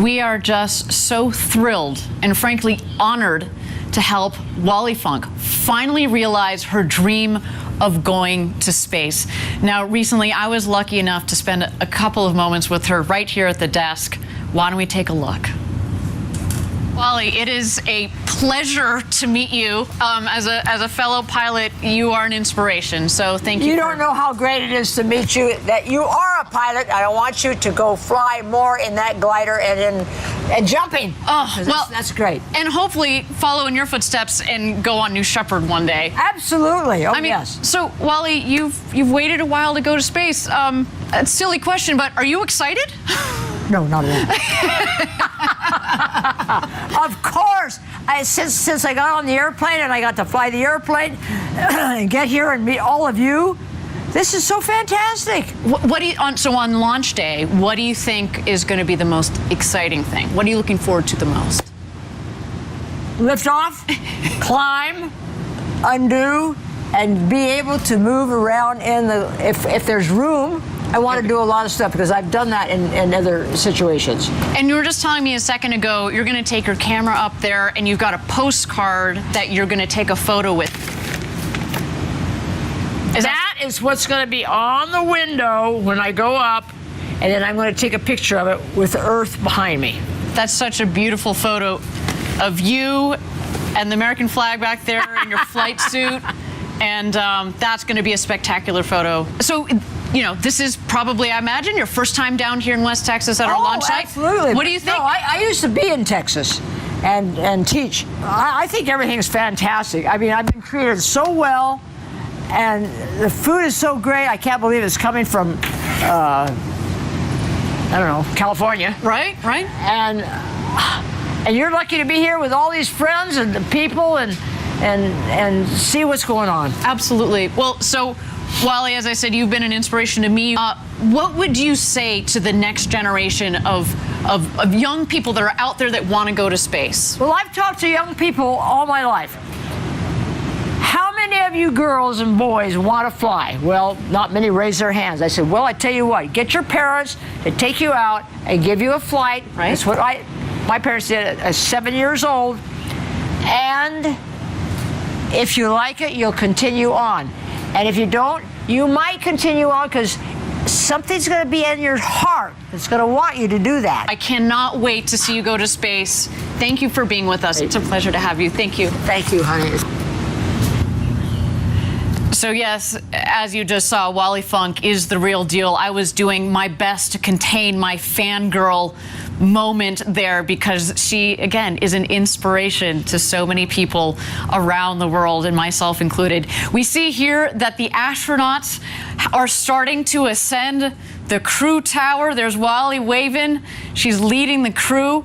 We are just so thrilled and frankly honored to help Wally Funk finally realize her dream of going to space. Now, recently I was lucky enough to spend a couple of moments with her right here at the desk. Why don't we take a look? Wally, it is a pleasure to meet you. As a fellow pilot, you are an inspiration, so thank you. You don't know how great it is to meet you, that you are a pilot. I want you to go fly more in that glider and jumping. Oh, well, that's great. And hopefully follow in your footsteps and go on New Shepard one day. Absolutely. Oh, I mean, yes. So, Wally, you've waited a while to go to space. A silly question, but are you excited? No, not at all. Of course. Since I got on the airplane and I got to fly the airplane and get here and meet all of you, this is so fantastic. What do you on launch day? What do you think is going to be the most exciting thing? What are you looking forward to the most? Lift off, climb, undo, and be able to move around in the if there's room. I want to do a lot of stuff because I've done that in other situations. And you were just telling me a second ago, you're going to take your camera up there and you've got a postcard that you're going to take a photo with. That is what's going to be on the window when I go up, and then I'm going to take a picture of it with the Earth behind me. That's such a beautiful photo of you and the American flag back there in your flight suit, and that's going to be a spectacular photo. So, you know, this is probably, I imagine, your first time down here in West Texas at our launch site? Absolutely. What do you think? No, I used to be in Texas and teach. I think everything's fantastic. I mean, I've been treated so well, and the food is so great. I can't believe it's coming from, I don't know, California. Right. And you're lucky to be here with all these friends and the people and see what's going on. Absolutely. Well, so, Wally, as I said, you've been an inspiration to me. What would you say to the next generation of young people that are out there that want to go to space? Well, I've talked to young people all my life. How many of you girls and boys want to fly? Well, not many raise their hands. I said, well, I tell you what, get your parents to take you out and give you a flight. Right. That's what my parents did at 7 years old. And if you like it, you'll continue on. And if you don't, you might continue on because something's going to be in your heart that's going to want you to do that. I cannot wait to see you go to space. Thank you for being with us. It's a pleasure to have you. Thank you. Thank you, honey. So yes, as you just saw, Wally Funk is the real deal. I was doing my best to contain my fangirl moment there because she, again, is an inspiration to so many people around the world, and myself included. We see here that the astronauts are starting to ascend the crew tower. There's Wally waving. She's leading the crew.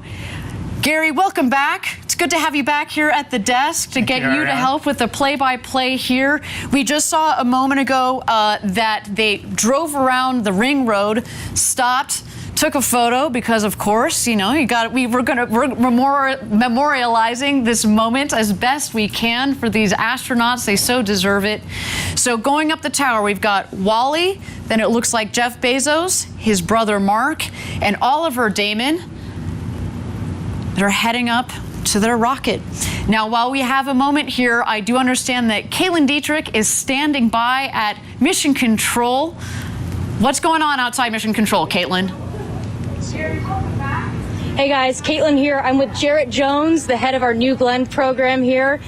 Gary, welcome back. It's good to have you back here at the desk to get you to help with the play-by-play here. We just saw a moment ago that they drove around the ring road, stopped, took a photo because, of course, you know, we're memorializing this moment as best we can for these astronauts. They so deserve it. So going up the tower, we've got Wally, then it looks like Jeff Bezos, his brother Mark, and Oliver Daemen. They're heading up to their rocket. Now, while we have a moment here, I do understand that Caitlin Dietrich is standing by at Mission Control. What's going on outside Mission Control, Caitlin? Hey guys, Caitlin here. I'm with Jarrett Jones, the head of our New Glenn program here.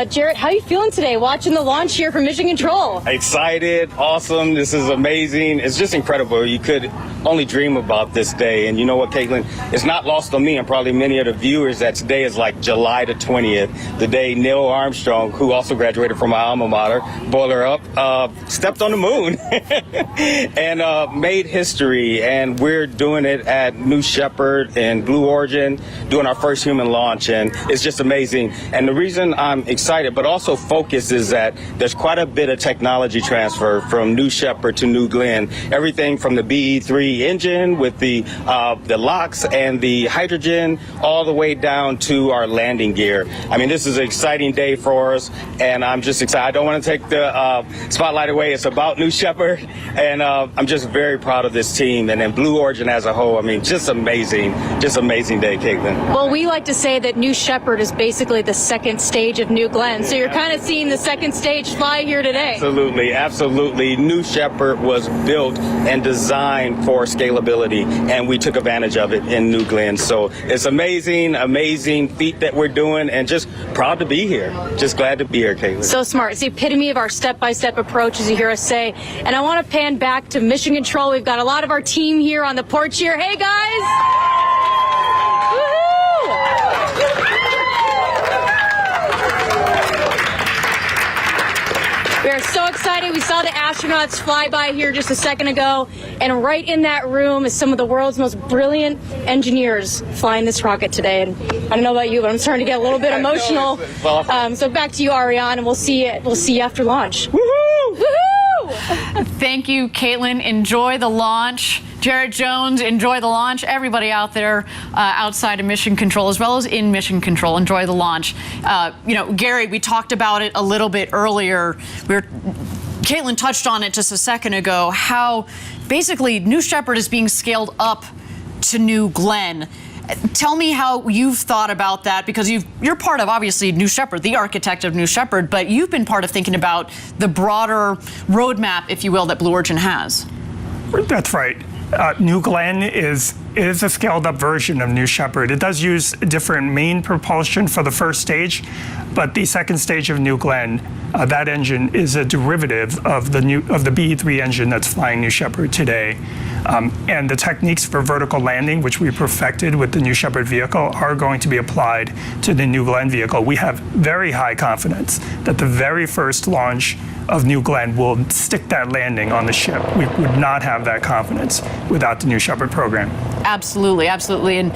Jarrett, how are you feeling today watching the launch here from Mission Control? Excited, awesome. This is amazing. It's just incredible. You could only dream about this day. And you know what, Caitlin? It's not lost on me and probably many of the viewers that today is like July the 20th, the day Neil Armstrong, who also graduated from my alma mater, Boiler Up, stepped on the moon and made history. And we're doing it at New Shepard and Blue Origin, doing our first human launch. And it's just amazing. And the reason I'm excited, but also focused, is that there's quite a bit of technology transfer from New Shepard to New Glenn. Everything from the BE3 engine with the locks and the hydrogen, all the way down to our landing gear. I mean, this is an exciting day for us, and I'm just excited. I don't want to take the spotlight away. It's about New Shepard, and I'm just very proud of this team, and then Blue Origin as a whole. I mean, just amazing day, Caitlin. Well, we like to say that New Shepard is basically the second stage of New Glenn, so you're kind of seeing the second stage fly here today. Absolutely. New Shepard was built and designed for scalability, and we took advantage of it in New Glenn. So it's amazing feat that we're doing, and just proud to be here. Just glad to be here, Caitlin. So smart. It's the epitome of our step-by-step approach, as you hear us say. And I want to pan back to Mission Control. We've got a lot of our team here on the porch here. Hey, guys! We are so excited. We saw the astronauts fly by here just a second ago, and right in that room is some of the world's most brilliant engineers flying this rocket today. And I don't know about you, but I'm starting to get a little bit emotional. So back to you, Ariane, and we'll see you after launch. Woohoo! Woohoo! Thank you, Caitlin. Enjoy the launch. Jarrett Jones, enjoy the launch. Everybody out there outside of Mission Control, as well as in Mission Control, enjoy the launch. Gary, we talked about it a little bit earlier. Caitlin touched on it just a second ago, how basically New Shepard is being scaled up to New Glenn. Tell me how you've thought about that, because you're part of, obviously, New Shepard, the architect of New Shepard, but you've been part of thinking about the broader roadmap, if you will, that Blue Origin has. That's right. New Glenn is a scaled-up version of New Shepard. It does use different main propulsion for the first stage, but the second stage of New Glenn, that engine is a derivative of the BE3 engine that's flying New Shepard today. And the techniques for vertical landing, which we perfected with the New Shepard vehicle, are going to be applied to the New Glenn vehicle. We have very high confidence that the very first launch of New Glenn will stick that landing on the ship. We would not have that confidence without the New Shepard program. Absolutely. And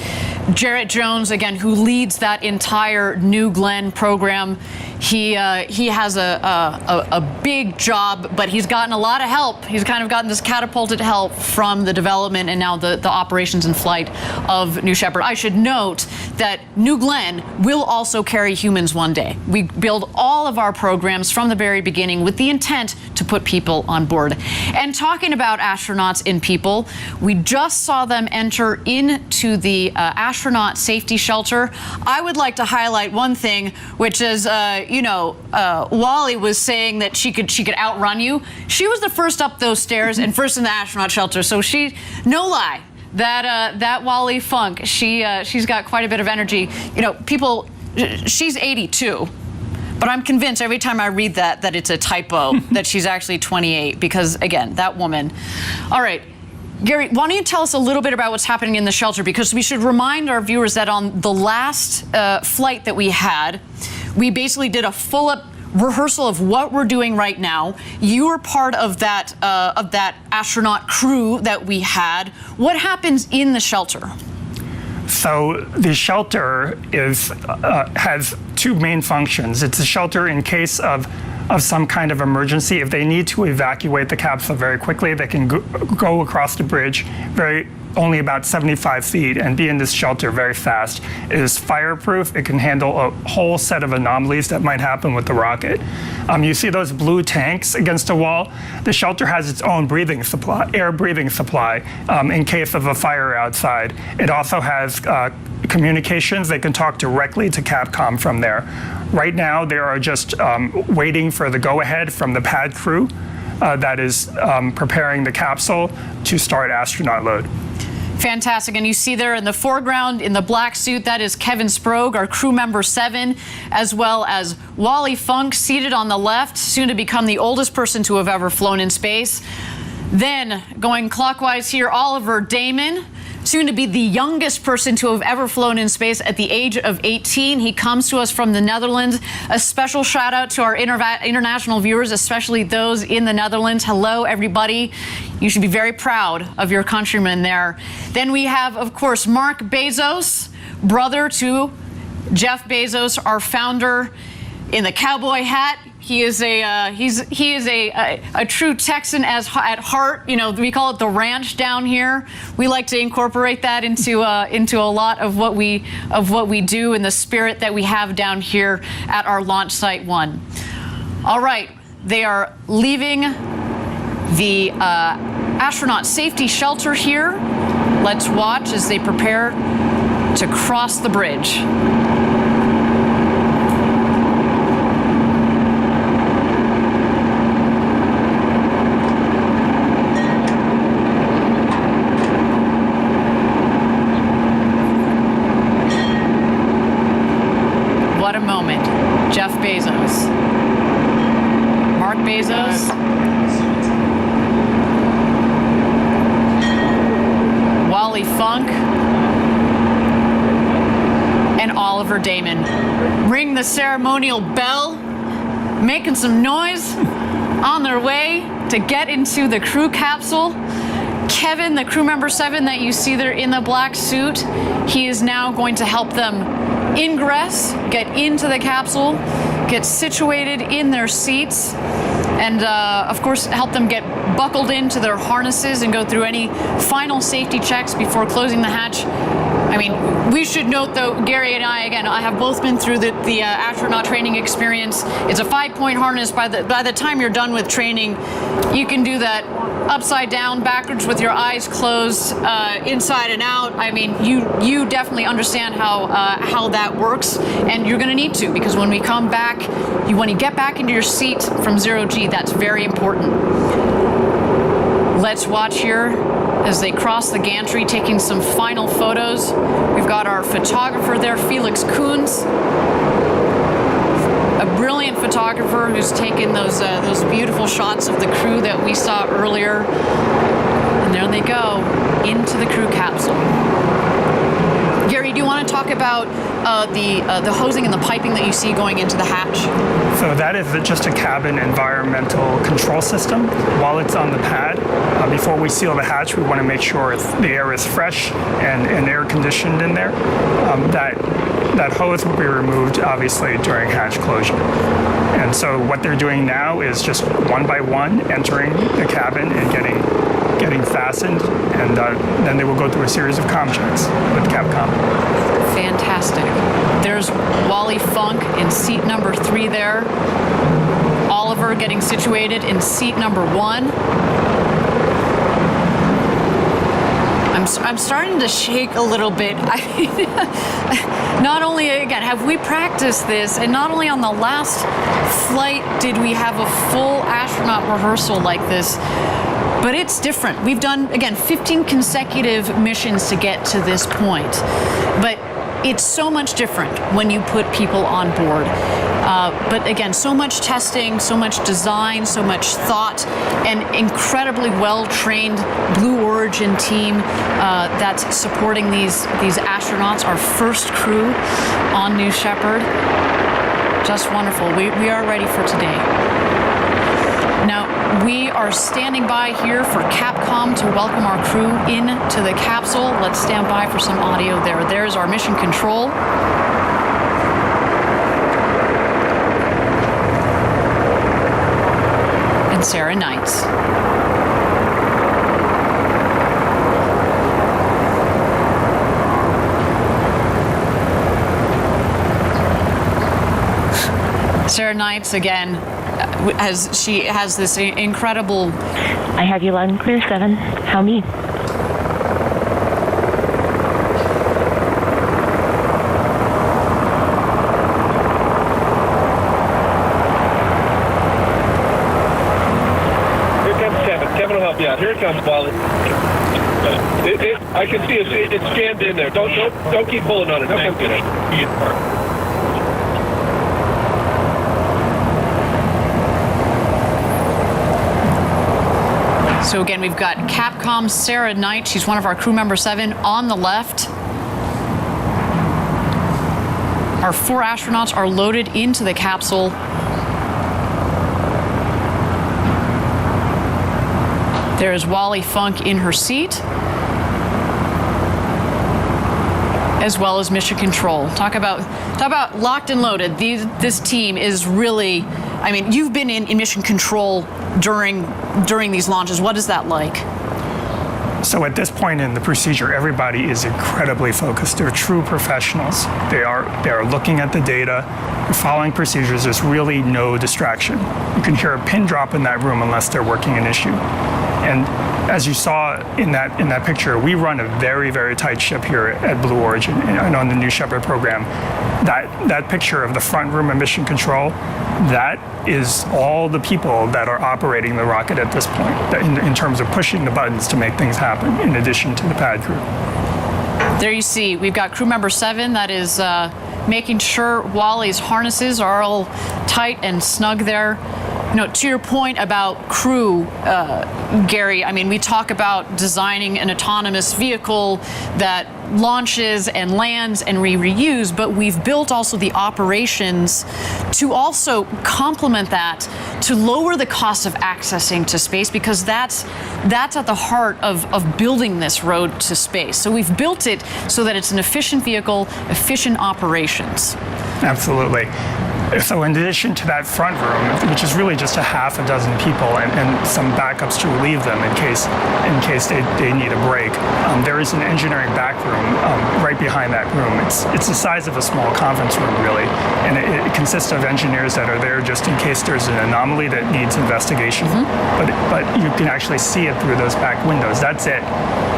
Jarrett Jones, again, who leads that entire New Glenn program, he has a big job, but he's gotten a lot of help. He's kind of gotten this catapulted help from the development and now the operations and flight of New Shepard. I should note that New Glenn will also carry humans one day. We build all of our programs from the very beginning with the intent to put people on board. And talking about astronauts and people, we just saw them enter into the astronaut safety shelter. I would like to highlight one thing, which is, Wally was saying that she could outrun you. She was the first up those stairs and first in the astronaut shelter. So no lie, that Wally Funk, she's got quite a bit of energy. She's 82. But I'm convinced every time I read that it's a typo, that she's actually 28, because, again, that woman. All right, Gary, why don't you tell us a little bit about what's happening in the shelter? Because we should remind our viewers that on the last flight that we had, we basically did a full-up rehearsal of what we're doing right now. You were part of that astronaut crew that we had. What happens in the shelter? So the shelter has two main functions. It's a shelter in case of some kind of emergency. If they need to evacuate the capsule very quickly, they can go across the bridge only about 75 feet and be in this shelter very fast. It is fireproof. It can handle a whole set of anomalies that might happen with the rocket. You see those blue tanks against a wall? The shelter has its own air breathing supply in case of a fire outside. It also has communications. They can talk directly to Capcom from there. Right now, they are just waiting for the go-ahead from the pad crew that is preparing the capsule to start astronaut load. Fantastic. And you see there in the foreground in the black suit, that is Kevin Sprague, our crew member 7, as well as Wally Funk seated on the left, soon to become the oldest person to have ever flown in space. Then going clockwise here, Oliver Daemen, soon to be the youngest person to have ever flown in space at the age of 18. He comes to us from the Netherlands. A special shout out to our international viewers, especially those in the Netherlands. Hello, everybody. You should be very proud of your countrymen there. Then we have, of course, Mark Bezos, brother to Jeff Bezos, our founder, in the cowboy hat. He is a true Texan at heart. You know, we call it the ranch down here. We like to incorporate that into a lot of what we do and the spirit that we have down here at our launch site 1. All right, they are leaving the astronaut safety shelter here. Let's watch as they prepare to cross the bridge. What a moment. Jeff Bezos, Mark Bezos, Wally Funk, and Oliver Daemen. Ring the ceremonial bell, making some noise on their way to get into the crew capsule. Kevin, the crew member 7 that you see there in the black suit, he is now going to help them ingress, get into the capsule, get situated in their seats, and of course help them get buckled into their harnesses and go through any final safety checks before closing the hatch. I mean, we should note though, Gary and I have both been through the astronaut training experience. It's a 5-point harness. By the time you're done with training, you can do that upside down, backwards, with your eyes closed, inside and out. I mean, you definitely understand how that works, and you're going to need to, because when we come back, when you get back into your seat from 0G, that's very important. Let's watch here as they cross the gantry, taking some final photos. We've got our photographer there, Felix Koons, a brilliant photographer who's taken those beautiful shots of the crew that we saw earlier. And there they go, into the crew capsule. Gary, do you want to talk about the hosing and the piping that you see going into the hatch? So that is just a cabin environmental control system. While it's on the pad, before we seal the hatch, we want to make sure the air is fresh and air conditioned in there. That hose will be removed, obviously, during hatch closure. And so what they're doing now is just one by one entering the cabin and getting fastened, and then they will go through a series of comm checks with Capcom. Fantastic. There's Wally Funk in seat number 3 there. Oliver getting situated in seat number 1. I'm starting to shake a little bit. I mean, not only, again, have we practiced this, and not only on the last flight did we have a full astronaut rehearsal like this, but it's different. We've done, again, 15 consecutive missions to get to this point. But it's so much different when you put people on board. But again, so much testing, so much design, so much thought, and incredibly well-trained Blue Origin team that's supporting these astronauts, our first crew on New Shepard. Just wonderful. We are ready for today. Now, we are standing by here for Capcom to welcome our crew into the capsule. Let's stand by for some audio there. There's our mission control. And Sarah Knights. Sarah Knights, again, she has this incredible... I have you loud and clear, 7. How me? Here comes Kevin. Kevin will help you out. Here comes Wally. I can see it's jammed in there. Don't keep pulling on it. Thank you. So again, we've got Capcom's Sarah Knight. She's one of our crew member 7 on the left. Our 4 astronauts are loaded into the capsule. There is Wally Funk in her seat, as well as Mission Control. Talk about locked and loaded. This team is really, I mean, you've been in Mission Control during these launches. What is that like? So at this point in the procedure, everybody is incredibly focused. They're true professionals. They are looking at the data, they're following procedures. There's really no distraction. You can hear a pin drop in that room unless they're working an issue. And as you saw in that picture, we run a very, very tight ship here at Blue Origin and on the new Shepard program. That picture of the front room of Mission Control, that is all the people that are operating the rocket at this point, in terms of pushing the buttons to make things happen, in addition to the pad crew. There you see, we've got crew member 7 that is making sure Wally's harnesses are all tight and snug there. You know, to your point about crew, Gary, I mean, we talk about designing an autonomous vehicle that launches and lands and we reuse, but we've built also the operations to also complement that, to lower the cost of accessing to space, because that's at the heart of building this road to space. So we've built it so that it's an efficient vehicle, efficient operations. Absolutely. So in addition to that front room, which is really just a half a dozen people and some backups to relieve them in case they need a break, there is an engineering back room right behind that room. It's the size of a small conference room, really, and it consists of engineers that are there just in case there's an anomaly that needs investigation. But you can actually see it through those back windows. That's it.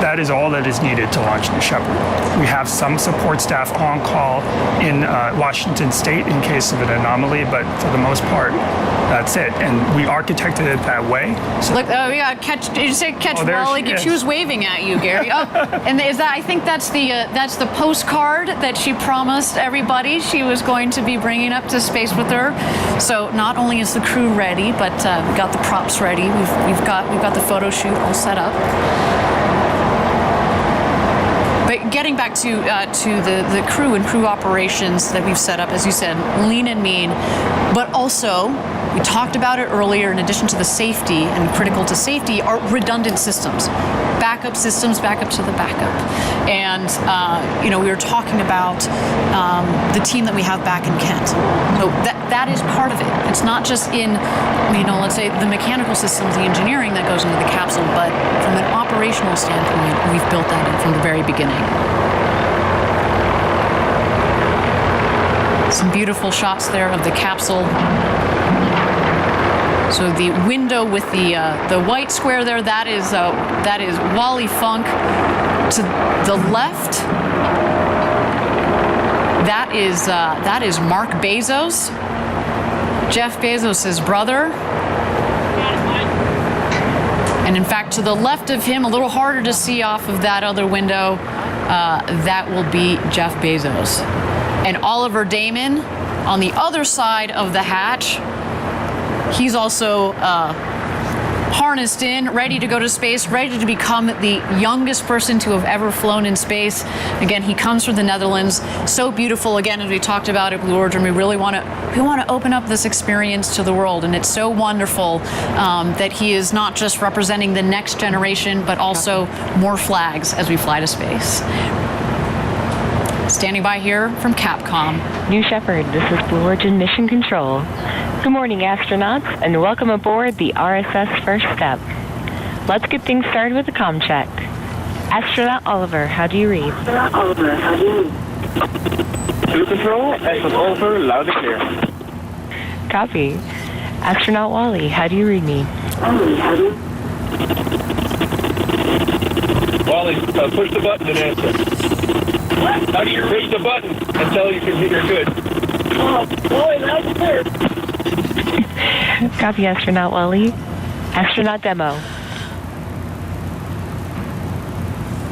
That is all that is needed to launch the Shepard. We have some support staff on call in Washington State in case of an anomaly, but for the most part, that's it. And we architected it that way. So look, yeah, catch Wally. Yes. She was waving at you, Gary. Oh, and is that? I think that's the postcard that she promised everybody she was going to be bringing up to space with her. So not only is the crew ready, but we've got the props ready. We've got the photo shoot all set up. But getting back to the crew and crew operations that we've set up, as you said, lean and mean, but also, we talked about it earlier, in addition to the safety and critical to safety are redundant systems. Backup systems, backup to the backup. And, we were talking about the team that we have back in Kent. So that is part of it. It's not just in, let's say the mechanical systems, the engineering that goes into the capsule, but from an operational standpoint, we've built that in from the very beginning. Some beautiful shots there of the capsule. So the window with the white square there, that is Wally Funk. To the left, that is Mark Bezos, Jeff Bezos' brother. And in fact, to the left of him, a little harder to see off of that other window, that will be Jeff Bezos. And Oliver Daemen on the other side of the hatch, he's also harnessed in, ready to go to space, ready to become the youngest person to have ever flown in space. Again, he comes from the Netherlands. So beautiful. Again, as we talked about at Blue Origin, we really want to open up this experience to the world, and it's so wonderful that he is not just representing the next generation, but also more flags as we fly to space. Standing by here from Capcom. New Shepard, this is Blue Origin Mission Control. Good morning, astronauts, and welcome aboard the RSS First Step. Let's get things started with a comm check. Astronaut Oliver, how do you read? Astronaut Oliver, how do you read? Blue Control, astronaut Oliver, loud and clear. Copy. Astronaut Wally, how do you read me? Wally, how do you? Wally, push the button and answer. How do you push the button until you can hear good? Oh, boy, that's clear. Copy, Astronaut Wally. Astronaut Demo.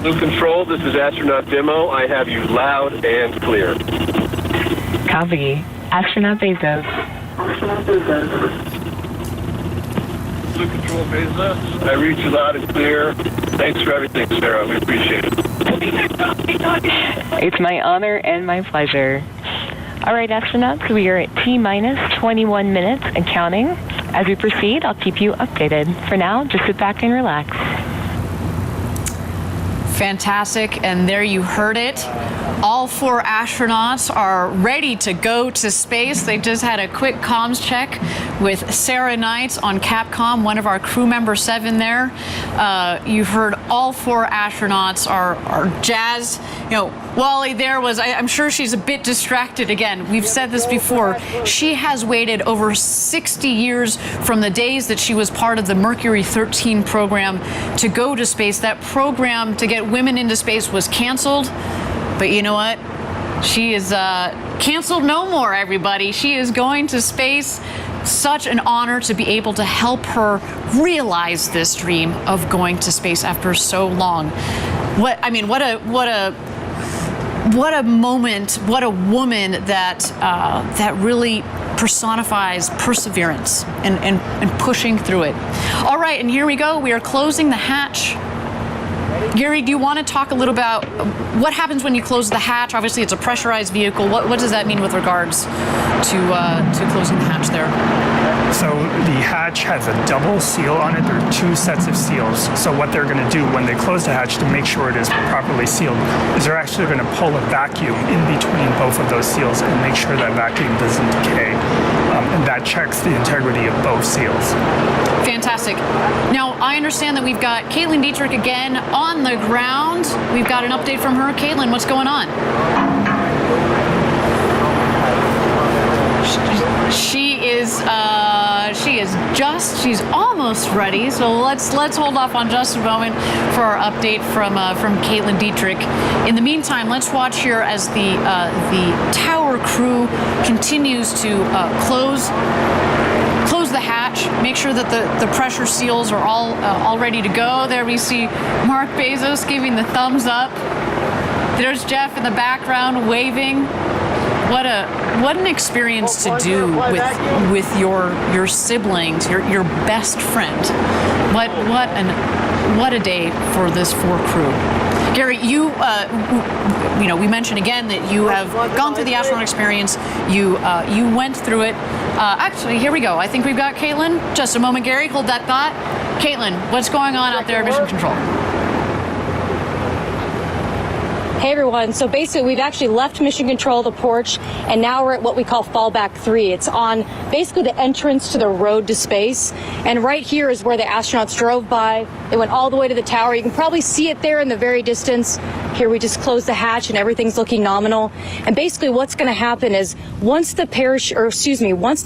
Blue Control, this is Astronaut Demo. I have you loud and clear. Copy. Astronaut Bezos. Blue Control Bezos, I read you loud and clear. Thanks for everything, Sarah. We appreciate it. It's my honor and my pleasure. All right, astronauts, we are at T-minus 21 minutes and counting. As we proceed, I'll keep you updated. For now, just sit back and relax. Fantastic, and there you heard it. All 4 astronauts are ready to go to space. They just had a quick comms check with Sarah Knight on Capcom, one of our crew member 7 there. You heard all 4 astronauts are jazzed. You know, Wally there was, I'm sure she's a bit distracted again. We've said this before. She has waited over 60 years from the days that she was part of the Mercury 13 program to go to space. That program to get women into space was canceled. But you know what? She is canceled no more, everybody. She is going to space. Such an honor to be able to help her realize this dream of going to space after so long. What a moment, what a woman that really personifies perseverance and pushing through it. All right, and here we go. We are closing the hatch. Gary, do you want to talk a little about what happens when you close the hatch? Obviously, it's a pressurized vehicle. What does that mean with regards to closing the hatch there? So the hatch has a double seal on it. There are 2 sets of seals. So what they're going to do when they close the hatch to make sure it is properly sealed is they're actually going to pull a vacuum in between both of those seals and make sure that vacuum doesn't decay. And that checks the integrity of both seals. Fantastic. Now, I understand that we've got Caitlin Dietrich again on the ground. We've got an update from her. Caitlin, what's going on? She's almost ready. So let's hold off on just a moment for our update from Caitlin Dietrich. In the meantime, let's watch here as the tower crew continues to close the hatch, make sure that the pressure seals are all ready to go. There we see Mark Bezos giving the thumbs up. There's Jeff in the background waving. What an experience to do with your siblings, your best friend. What a day for this 4 crew. Gary, we mentioned again that you have gone through the astronaut experience. You went through it. Actually, here we go. I think we've got Caitlin. Just a moment, Gary. Hold that thought. Caitlin, what's going on out there at Mission Control? Hey everyone, so basically we've actually left Mission Control, the porch, and now we're at what we call fallback 3. It's on basically the entrance to the road to space, and right here is where the astronauts drove by. They went all the way to the tower. You can probably see it there in the very distance. Here we just closed the hatch and everything's looking nominal. And basically what's going to happen is once the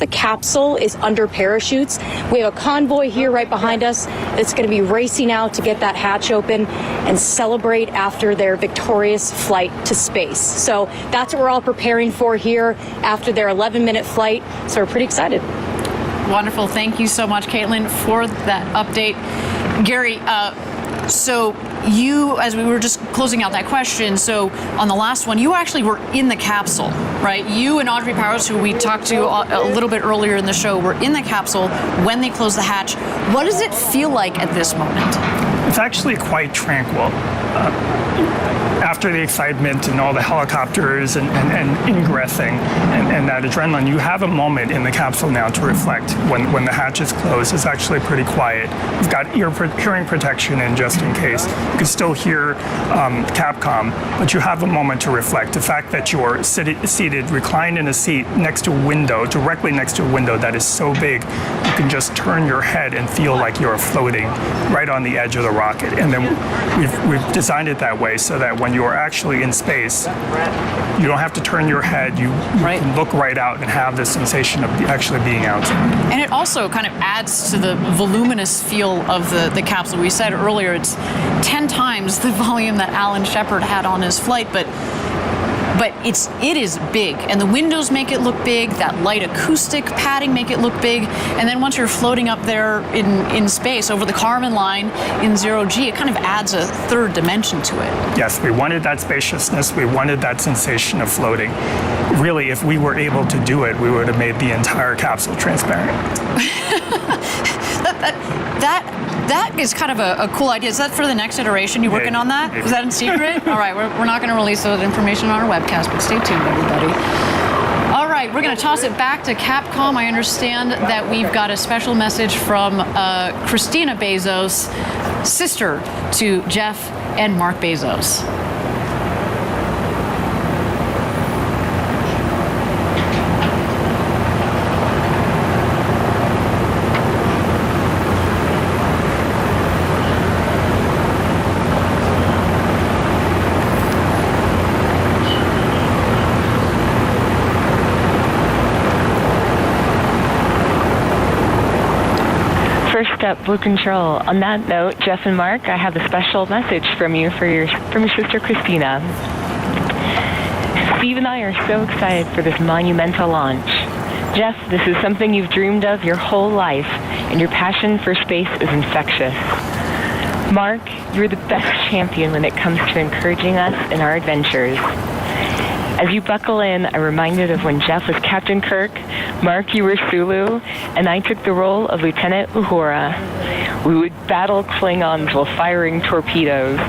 capsule is under parachutes, we have a convoy here right behind us that's going to be racing out to get that hatch open and celebrate after their victorious flight to space. So that's what we're all preparing for here after their 11-minute flight. So we're pretty excited. Wonderful. Thank you so much, Caitlin, for that update. Gary, so you, as we were just closing out that question, so on the last one, you actually were in the capsule, right? You and Audrey Powers, who we talked to a little bit earlier in the show, were in the capsule when they closed the hatch. What does it feel like at this moment? It's actually quite tranquil. After the excitement and all the helicopters and ingressing and that adrenaline, you have a moment in the capsule now to reflect. When the hatch is closed, it's actually pretty quiet. You've got hearing protection in just in case. You can still hear Capcom, but you have a moment to reflect. The fact that you're seated, reclined in a seat next to a window, directly next to a window that is so big, you can just turn your head and feel like you're floating right on the edge of the rocket. And then we've designed it that way so that when you're actually in space, you don't have to turn your head. You can look right out and have the sensation of actually being outside. And it also kind of adds to the voluminous feel of the capsule. We said earlier it's 10 times the volume that Shepard had on his flight, but but it is big, and the windows make it look big. That light acoustic padding make it look big, and then once you're floating up there in space over the Kármán line in 0G, it kind of adds a third dimension to it. Yes, we wanted that spaciousness. We wanted that sensation of floating. Really, if we were able to do it, we would have made the entire capsule transparent. That is kind of a cool idea. Is that for the next iteration? You working on that? Is that in secret? All right, we're not going to release that information on our webcast, but stay tuned, everybody. All right, we're going to toss it back to Capcom. I understand that we've got a special message from Christina Bezos, sister to Jeff and Mark Bezos. First up, Blue Control. On that note, Jeff and Mark, I have a special message from you from your sister Christina. Steve and I are so excited for this monumental launch. Jeff, this is something you've dreamed of your whole life, and your passion for space is infectious. Mark, you're the best champion when it comes to encouraging us in our adventures. As you buckle in, I'm reminded of when Jeff was Captain Kirk, Mark, you were Sulu, and I took the role of Lieutenant Uhura. We would battle Klingons while firing torpedoes,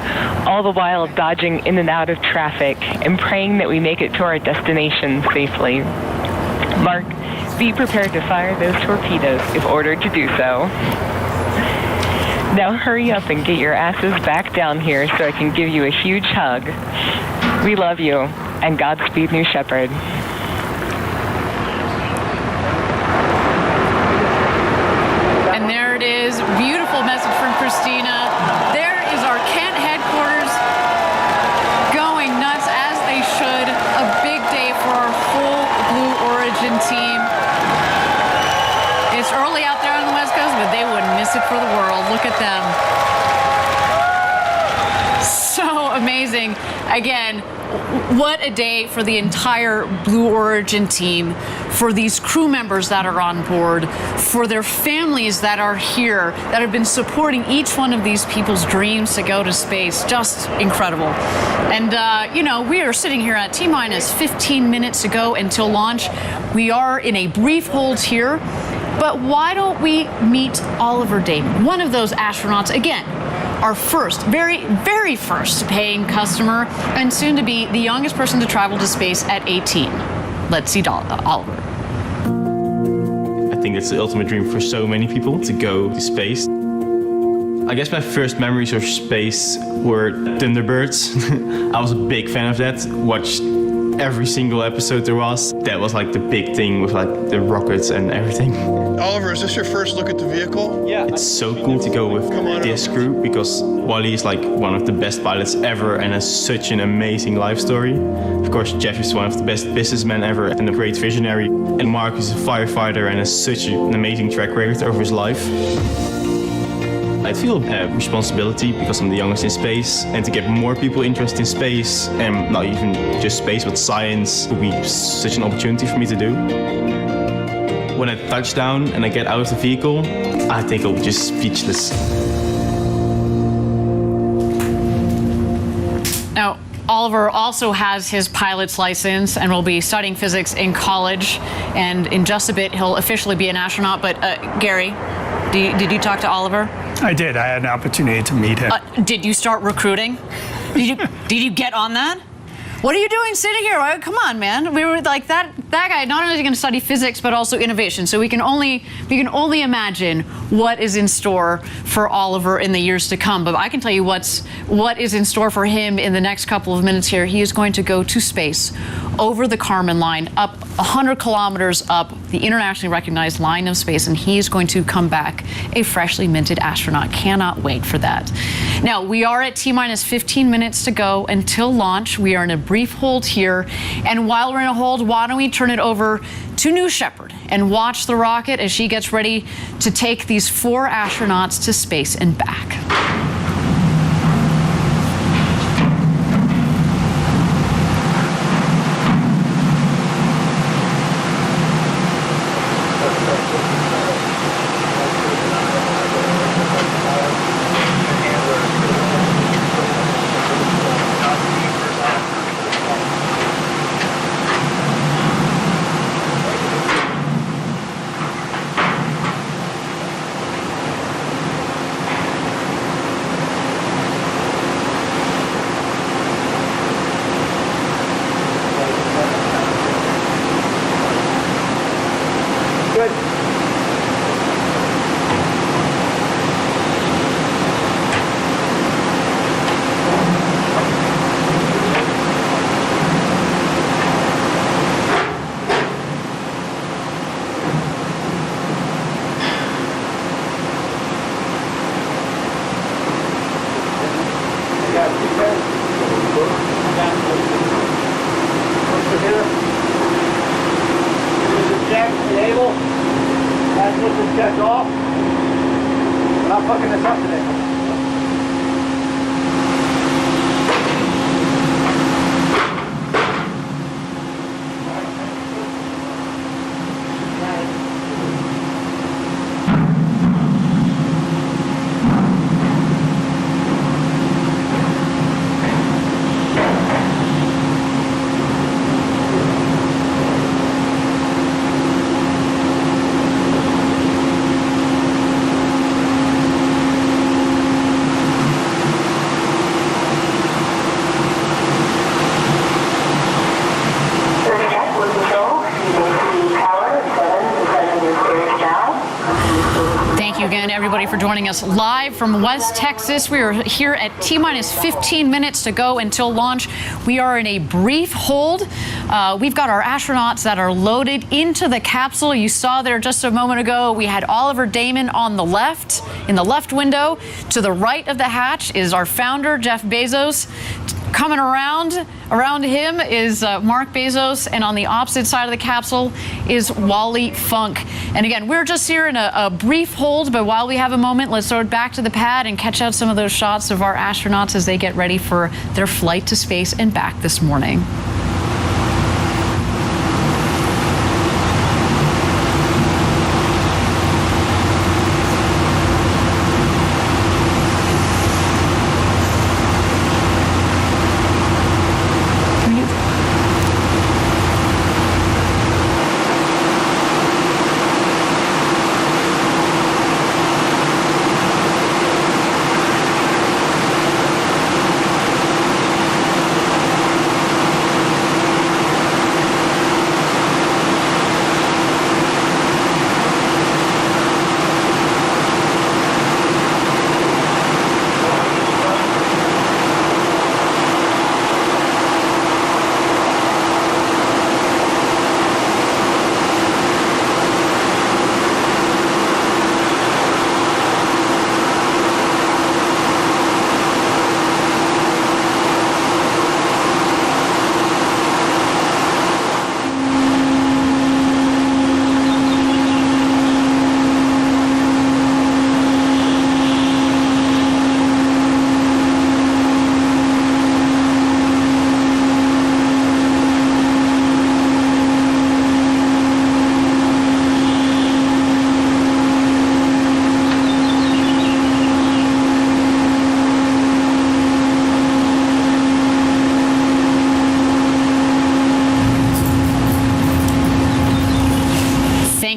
all the while dodging in and out of traffic and praying that we make it to our destination safely. Mark, be prepared to fire those torpedoes if ordered to do so. Now hurry up and get your asses back down here so I can give you a huge hug. We love you, and Godspeed, New Shepard. And there it is, beautiful message from Christina. There is our Kent headquarters going nuts as they should. A big day for our whole Blue Origin team. It's early out there on the West Coast, but they wouldn't miss it for the world. Look at them. So amazing. Again, what a day for the entire Blue Origin team, for these crew members that are on board, for their families that are here, that have been supporting each one of these people's dreams to go to space. Just incredible. And, you know, we are sitting here at T-minus 15 minutes to go until launch. We are in a brief hold here, but why don't we meet Oliver Daemen, one of those astronauts, again, our first, very, very first paying customer, and soon to be the youngest person to travel to space at 18. Let's see Oliver. I think it's the ultimate dream for so many people to go to space. I guess my first memories of space were Thunderbirds. I was a big fan of that. Watched every single episode there was. That was like the big thing with like the rockets and everything. Oliver, is this your first look at the vehicle? Yeah. It's so cool to go with this crew because Wally is like one of the best pilots ever and has such an amazing life story. Of course, Jeff is one of the best businessmen ever and a great visionary. And Mark is a firefighter and has such an amazing track record over his life. I feel responsibility because I'm the youngest in space, and to get more people interested in space, and not even just space, but science, would be such an opportunity for me to do. When I touch down and I get out of the vehicle, I think I'll be just speechless. Now, Oliver also has his pilot's license and will be studying physics in college, and in just a bit he'll officially be an astronaut. But Gary, did you talk to Oliver? I did. I had an opportunity to meet him. Did you start recruiting? Did you get on that? What are you doing sitting here? Come on, man. We were like that guy. Not only is he going to study physics, but also innovation. So we can only imagine what is in store for Oliver in the years to come. But I can tell you what is in store for him in the next couple of minutes here. He is going to go to space over the Kármán line, up 100 kilometers up the internationally recognized line of space, and he is going to come back a freshly minted astronaut. Cannot wait for that. Now, we are at T-minus 15 minutes to go until launch. We are in a brief hold here, and while we're in a hold, why don't we turn it over to New Shepard and watch the rocket as she gets ready to take these 4 astronauts to space and back. not fucking this up today. Everybody for joining us live from West Texas. We are here at T-minus 15 minutes to go until launch. We are in a brief hold. We've got our astronauts that are loaded into the capsule. You saw there just a moment ago, we had Oliver Daemen on the left, in the left window. To the right of the hatch is our founder, Jeff Bezos. Coming around him is Mark Bezos, and on the opposite side of the capsule is Wally Funk. And again, we're just here in a brief hold, but while we have a moment, let's throw it back to the pad and catch out some of those shots of our astronauts as they get ready for their flight to space and back this morning.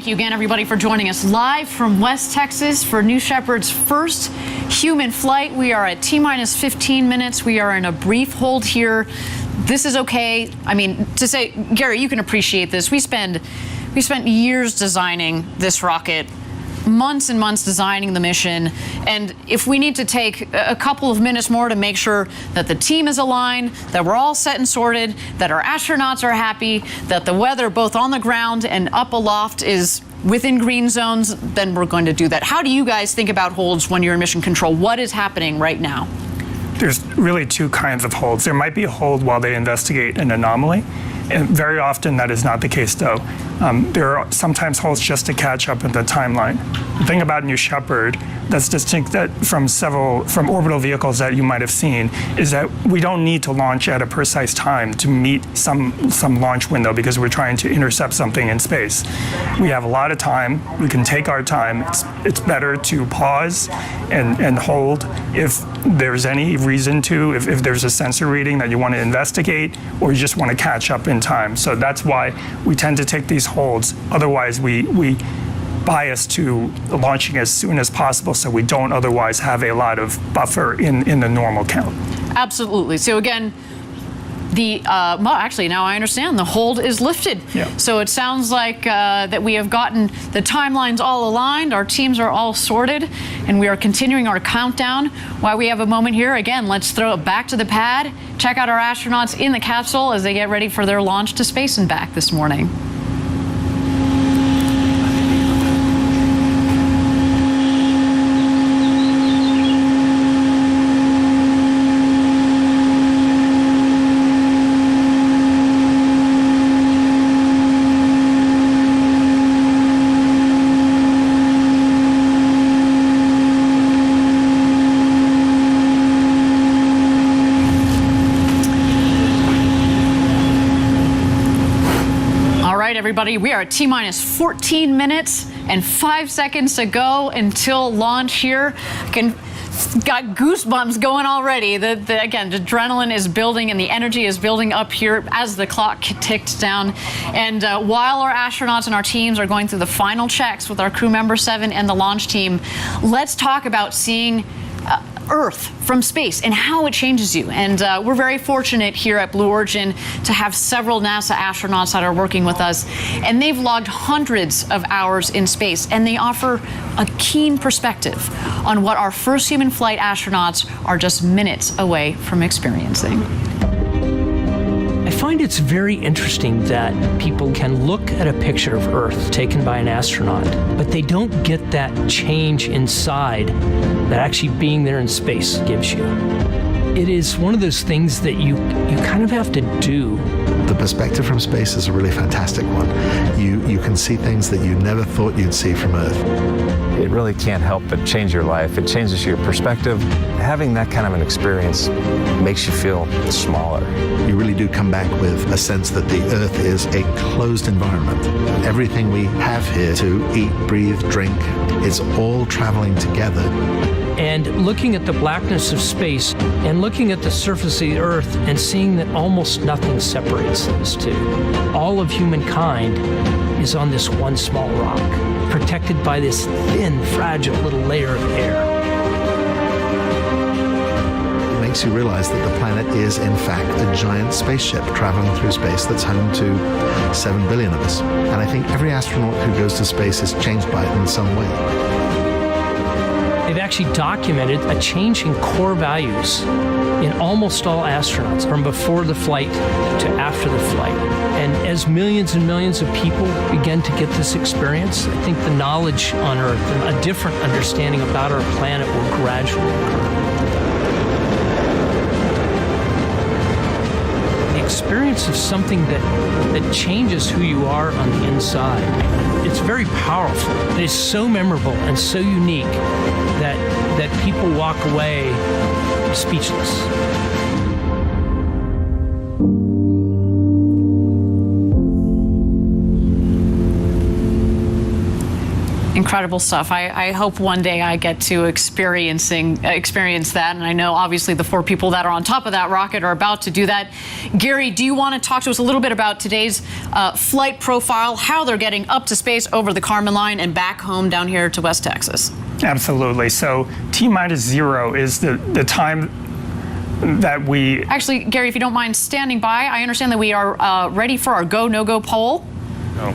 Again, everybody, for joining us live from West Texas for New Shepard's first human flight. We are at T-minus 15 minutes. We are in a brief hold here. This is okay. I mean, to say, Gary, you can appreciate this. We spent years designing this rocket, months and months designing the mission, and if we need to take a couple of minutes more to make sure that the team is aligned, that we're all set and sorted, that our astronauts are happy, that the weather both on the ground and up aloft is within green zones, then we're going to do that. How do you guys think about holds when you're in mission control? What is happening right now? There's really two kinds of holds. There might be a hold while they investigate an anomaly, and very often that is not the case, though. There are sometimes holds just to catch up in the timeline. The thing about New Shepard that's distinct from orbital vehicles that you might have seen is that we don't need to launch at a precise time to meet some launch window because we're trying to intercept something in space. We have a lot of time. We can take our time. It's better to pause and hold if there's any reason to, if there's a sensor reading that you want to investigate or you just want to catch up in time. So that's why we tend to take these holds. Otherwise, we bias to launching as soon as possible so we don't otherwise have a lot of buffer in the normal count. Absolutely. So again, well, actually, now I understand. The hold is lifted. Yeah. So it sounds like that we have gotten the timelines all aligned, our teams are all sorted, and we are continuing our countdown. While we have a moment here, again, let's throw it back to the pad, check out our astronauts in the capsule as they get ready for their launch to space and back this morning. everybody. We are at T-minus 14 minutes and 5 seconds to go until launch here. Got goosebumps going already. Again, the adrenaline is building and the energy is building up here as the clock ticked down. And while our astronauts and our teams are going through the final checks with our crew member 7 and the launch team, let's talk about seeing Earth from space and how it changes you. And we're very fortunate here at Blue Origin to have several NASA astronauts that are working with us, and they've logged hundreds of hours in space, and they offer a keen perspective on what our first human flight astronauts are just minutes away from experiencing. I find it's very interesting that people can look at a picture of Earth taken by an astronaut, but they don't get that change inside that actually being there in space gives you. It is one of those things that you kind of have to do. The perspective from space is a really fantastic one. You can see things that you never thought you'd see from Earth. It really can't help but change your life. It changes your perspective. Having that kind of an experience makes you feel smaller. You really do come back with a sense that the Earth is a closed environment. Everything we have here to eat, breathe, drink, it's all traveling together. And looking at the blackness of space and looking at the surface of the Earth and seeing that almost nothing separates those two. All of humankind is on this one small rock, protected by this thin, fragile little layer of air. It makes you realize that the planet is, in fact, a giant spaceship traveling through space that's home to 7 billion of us. And I think every astronaut who goes to space is changed by it in some way. They've actually documented a change in core values in almost all astronauts from before the flight to after the flight. And as millions and millions of people begin to get this experience, I think the knowledge on Earth and a different understanding about our planet will gradually occur. The experience of something that changes who you are on the inside. It's very powerful. It is so memorable and so unique that people walk away speechless. Incredible stuff. I hope one day I get to experience that. And I know obviously the 4 people that are on top of that rocket are about to do that. Gary, do you want to talk to us a little bit about today's flight profile, how they're getting up to space over the Kármán line and back home down here to West Texas? Absolutely. So T-0 is the time that we... Actually, Gary, if you don't mind standing by, I understand that we are ready for our go, no-go poll. No.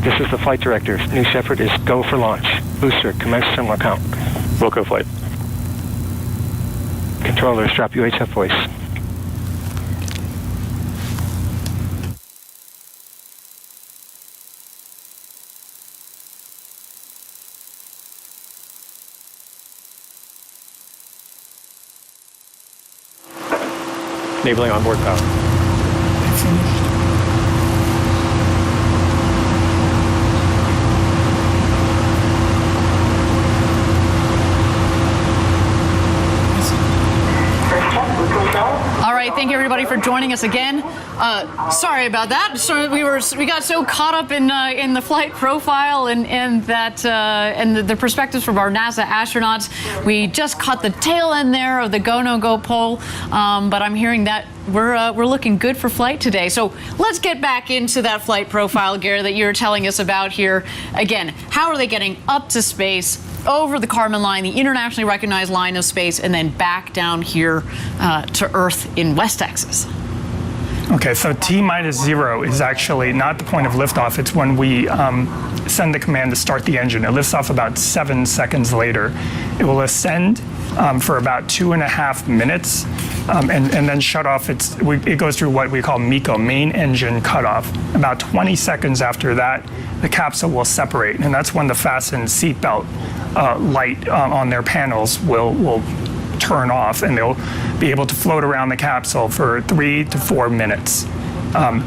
This is the flight director. New Shepard is go for launch. Booster, commence thermal count. Wilco flight. Controllers, drop UHF voice. Enabling onboard power. All right, thank you everybody for joining us again. Sorry about that. We got so caught up in the flight profile and the perspectives from our NASA astronauts. We just caught the tail end there of the go no go poll. But I'm hearing that we're looking good for flight today. So let's get back into that flight profile, Gary, that you were telling us about here. Again, how are they getting up to space, over the Kármán line, the internationally recognized line of space, and then back down here to Earth in West Texas? Okay, so T-0 is actually not the point of liftoff. It's when we send the command to start the engine. It lifts off about 7 seconds later. It will ascend for about 2.5 minutes and then shut off. It goes through what we call Miko, main engine cutoff. About 20 seconds after that, the capsule will separate, and that's when the fastened seatbelt light on their panels will turn off, and they'll be able to float around the capsule for 3 to 4 minutes.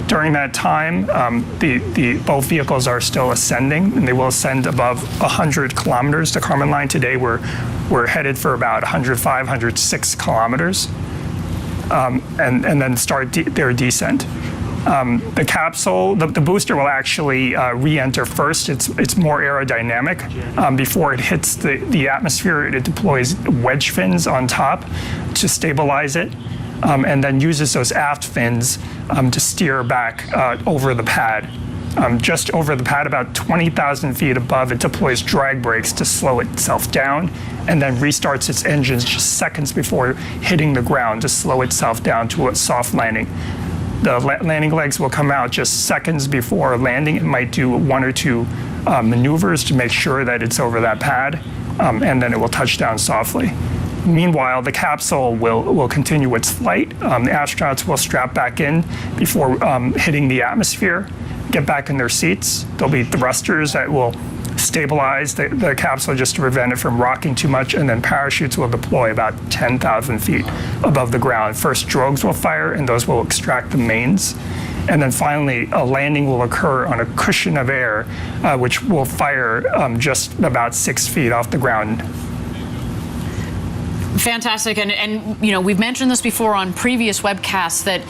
During that time, both vehicles are still ascending, and they will ascend above 100 kilometers. The Kármán line today, we're headed for about 105, 106 kilometers, and then start their descent. The capsule, the booster will actually re-enter first. It's more aerodynamic. Before it hits the atmosphere, it deploys wedge fins on top to stabilize it, and then uses those aft fins to steer back over the pad. Just over the pad, about 20,000 feet above, it deploys drag brakes to slow itself down, and then restarts its engines just seconds before hitting the ground to slow itself down to a soft landing. The landing legs will come out just seconds before landing. It might do 1 or 2 maneuvers to make sure that it's over that pad, and then it will touch down softly. Meanwhile, the capsule will continue its flight. The astronauts will strap back in before hitting the atmosphere, get back in their seats. There'll be thrusters that will stabilize the capsule just to prevent it from rocking too much, and then parachutes will deploy about 10,000 feet above the ground. First drogues will fire, and those will extract the mains. And then finally, a landing will occur on a cushion of air, which will fire just about 6 feet off the ground. Fantastic, and you know, we've mentioned this before on previous webcasts that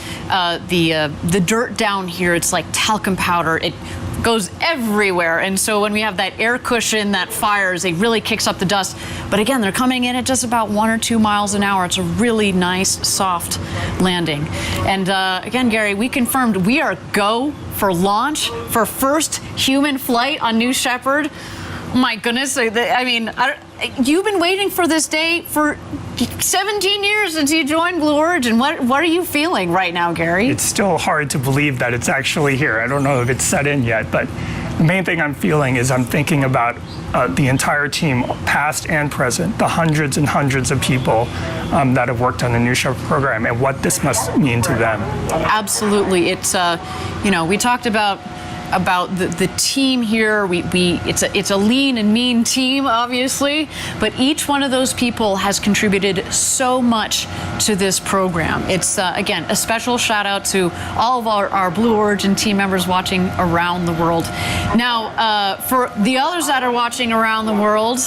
the dirt down here, it's like talcum powder. It goes everywhere, and so when we have that air cushion that fires, it really kicks up the dust. But again, they're coming in at just about 1 or 2 miles an hour. It's a really nice, soft landing. And again, Gary, we confirmed we are go for launch for first human flight on New Shepard. My goodness, I mean, you've been waiting for this day for 17 years since you joined Blue Origin. What are you feeling right now, Gary? It's still hard to believe that it's actually here. I don't know if it's set in yet, but the main thing I'm feeling is I'm thinking about the entire team, past and present, the hundreds and hundreds of people that have worked on the New Shepard program, and what this must mean to them. Absolutely. It's, you know, we talked about the team here. It's a lean and mean team, obviously, but each one of those people has contributed so much to this program. It's again a special shout out to all of our Blue Origin team members watching around the world. Now, for the others that are watching around the world,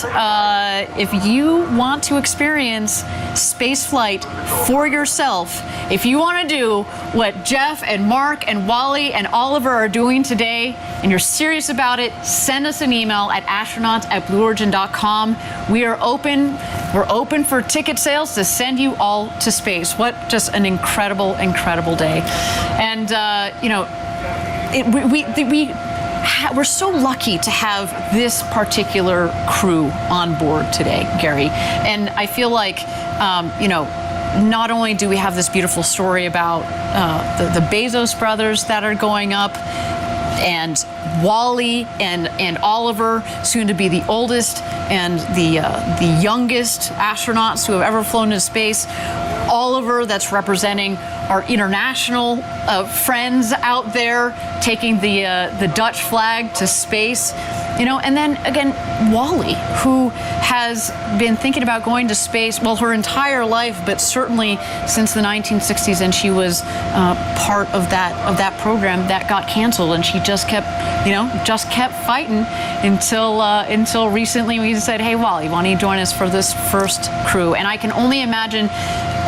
if you want to experience space flight for yourself, if you want to do what Jeff and Mark and Wally and Oliver are doing today, and you're serious about it, send us an email at astronauts@blueorigin.com. We're open for ticket sales to send you all to space. What just an incredible, incredible day. And you know, we're so lucky to have this particular crew on board today, Gary. And I feel like, you know, not only do we have this beautiful story about the Bezos brothers that are going up, and Wally and Oliver, soon to be the oldest and the youngest astronauts who have ever flown into space. Oliver, that's representing our international friends out there, taking the Dutch flag to space. You know, and then again, Wally, who has been thinking about going to space, well, her entire life, but certainly since the 1960s, and she was part of that program that got canceled, and she just kept fighting until recently we said, hey, Wally, why don't you join us for this first crew? And I can only imagine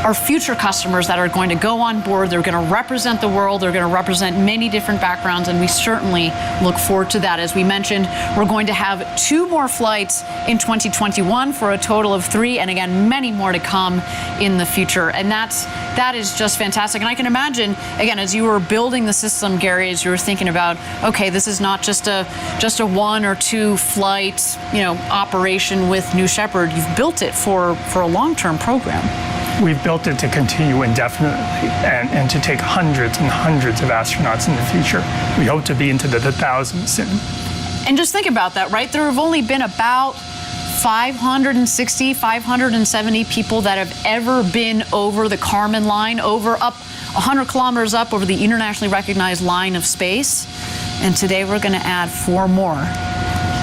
our future customers that are going to go on board. They're going to represent the world. They're going to represent many different backgrounds, and we certainly look forward to that. As we mentioned, we're going to have 2 more flights in 2021 for a total of 3, and again, many more to come in the future. And that is just fantastic. And I can imagine, again, as you were building the system, Gary, as you were thinking about, okay, this is not just a 1 or 2 flight, you know, operation with New Shepard. You've built it for a long-term program. We've built it to continue indefinitely and to take hundreds and hundreds of astronauts in the future. We hope to be into the thousands soon. And just think about that, right? There have only been about 560, 570 people that have ever been over the Kármán line, up 100 kilometers up over the internationally recognized line of space. And today we're going to add 4 more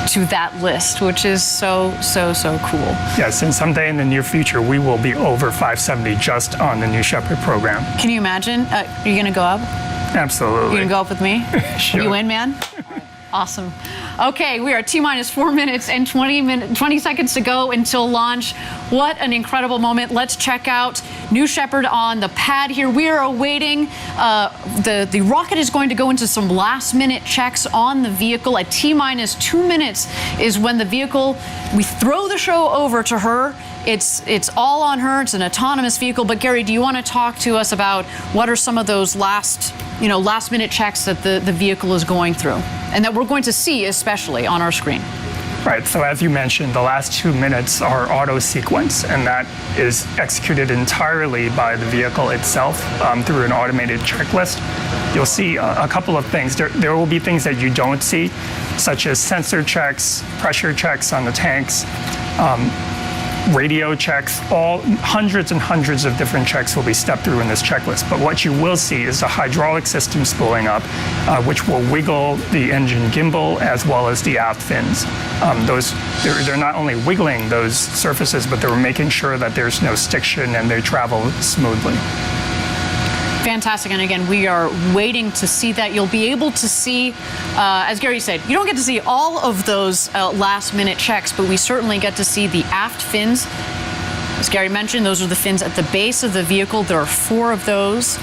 to that list, which is so cool. Yes, and someday in the near future, we will be over 570 just on the New Shepard program. Can you imagine? Are you going to go up? Absolutely. You going to go up with me? Sure. You in, man? Awesome. Okay, we are T-minus 4 minutes and 20 seconds to go until launch. What an incredible moment. Let's check out New Shepard on the pad here. We are awaiting, the rocket is going to go into some last-minute checks on the vehicle. At T-minus 2 minutes is when the vehicle, we throw the show over to her. It's all on her. It's an autonomous vehicle. But Gary, do you want to talk to us about what are some of those last-minute checks that the vehicle is going through, and that we're going to see especially on our screen? Right, so as you mentioned, the last 2 minutes are auto sequence, and that is executed entirely by the vehicle itself through an automated checklist. You'll see a couple of things. There will be things that you don't see, such as sensor checks, pressure checks on the tanks, radio checks. All hundreds and hundreds of different checks will be stepped through in this checklist. But what you will see is the hydraulic system spooling up, which will wiggle the engine gimbal as well as the aft fins. They're not only wiggling those surfaces, but they're making sure that there's no stiction and they travel smoothly. Fantastic. And again, we are waiting to see that. You'll be able to see, as Gary said, you don't get to see all of those last-minute checks, but we certainly get to see the aft fins. As Gary mentioned, those are the fins at the base of the vehicle. There are 4 of those.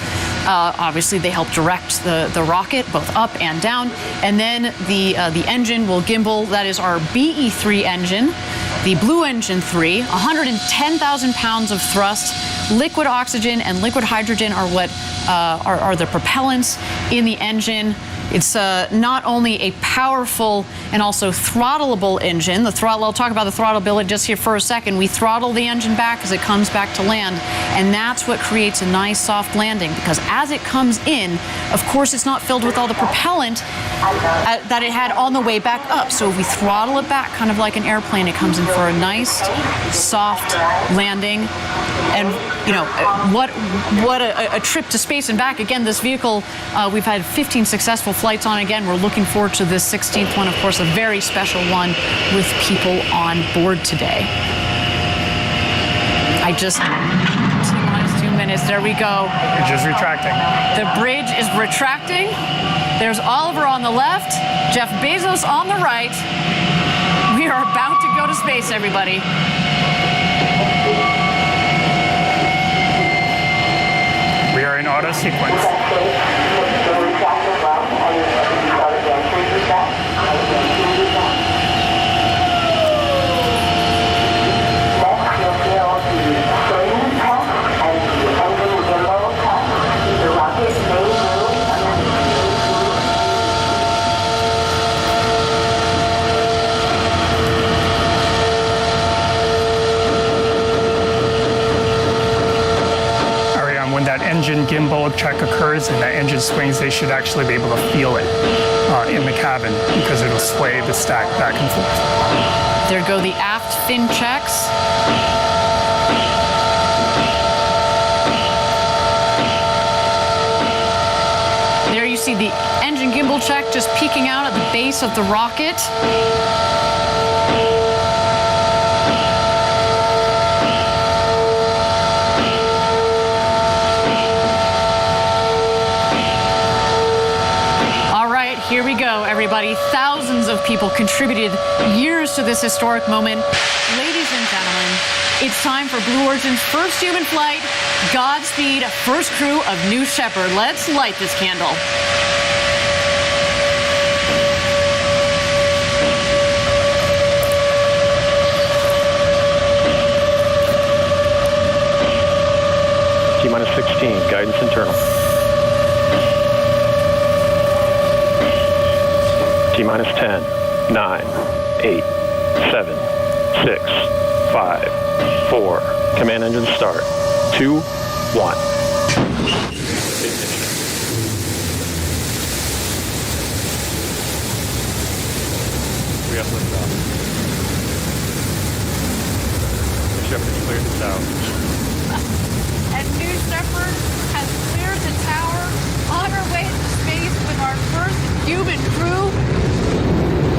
Obviously, they help direct the rocket both up and down. And then the engine will gimbal. That is our BE3 engine. The Blue Engine 3, 110,000 pounds of thrust. Liquid oxygen and liquid hydrogen are what are the propellants in the engine. It's not only a powerful and also throttleable engine. The throttle, I'll talk about the throttleability just here for a second. We throttle the engine back as it comes back to land, and that's what creates a nice soft landing, because as it comes in, of course, it's not filled with all the propellant that it had on the way back up. So if we throttle it back, kind of like an airplane, it comes in for a nice, soft landing. And, you know, what a trip to space and back. Again, this vehicle, we've had 15 successful flights on. Again, we're looking forward to this 16th one, of course, a very special one with people on board today. T-minus 2 minutes, there we go. Bridge is retracting. The bridge is retracting. There's Oliver on the left, Jeff Bezos on the right. We are about to go to space, everybody. We are in auto sequence. When that engine gimbal check occurs and that engine swings, they should actually be able to feel it in the cabin, because it'll sway the stack back and forth. There go the aft fin checks. There you see the engine gimbal check just peeking out at the base of the rocket. Here we go, everybody. Thousands of people contributed years to this historic moment. Ladies and gentlemen, it's time for Blue Origin's first human flight. Godspeed, first crew of New Shepard. Let's light this candle. T-minus 16, guidance internal. T-minus 10, 9, 8, 7, 6, 5, 4. Command engine start. 2, 1. We have liftoff. Shepard cleared the tower. And New Shepard has cleared the tower on our way to space with our first human crew.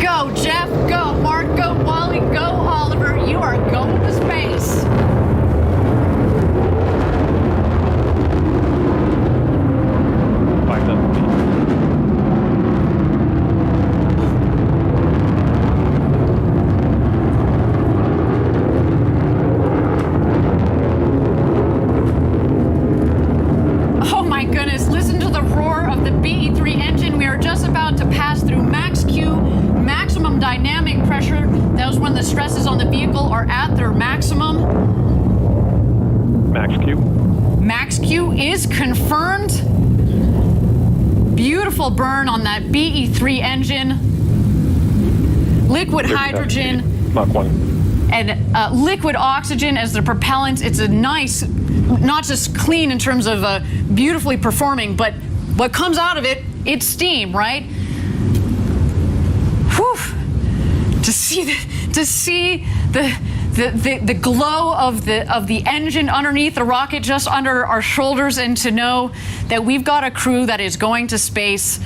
Go, Jeff. Go, Mark. Go, Wally. Go, Oliver. You are going to space. The stresses on the vehicle are at their maximum. Max Q. Max Q is confirmed. Beautiful burn on that BE3 engine. Liquid hydrogen. Mach 1. And liquid oxygen as the propellant. It's a nice, not just clean in terms of beautifully performing, but what comes out of it, it's steam, right? Whew. To see the glow of the engine underneath the rocket, just under our shoulders, and to know that we've got a crew that is going to space,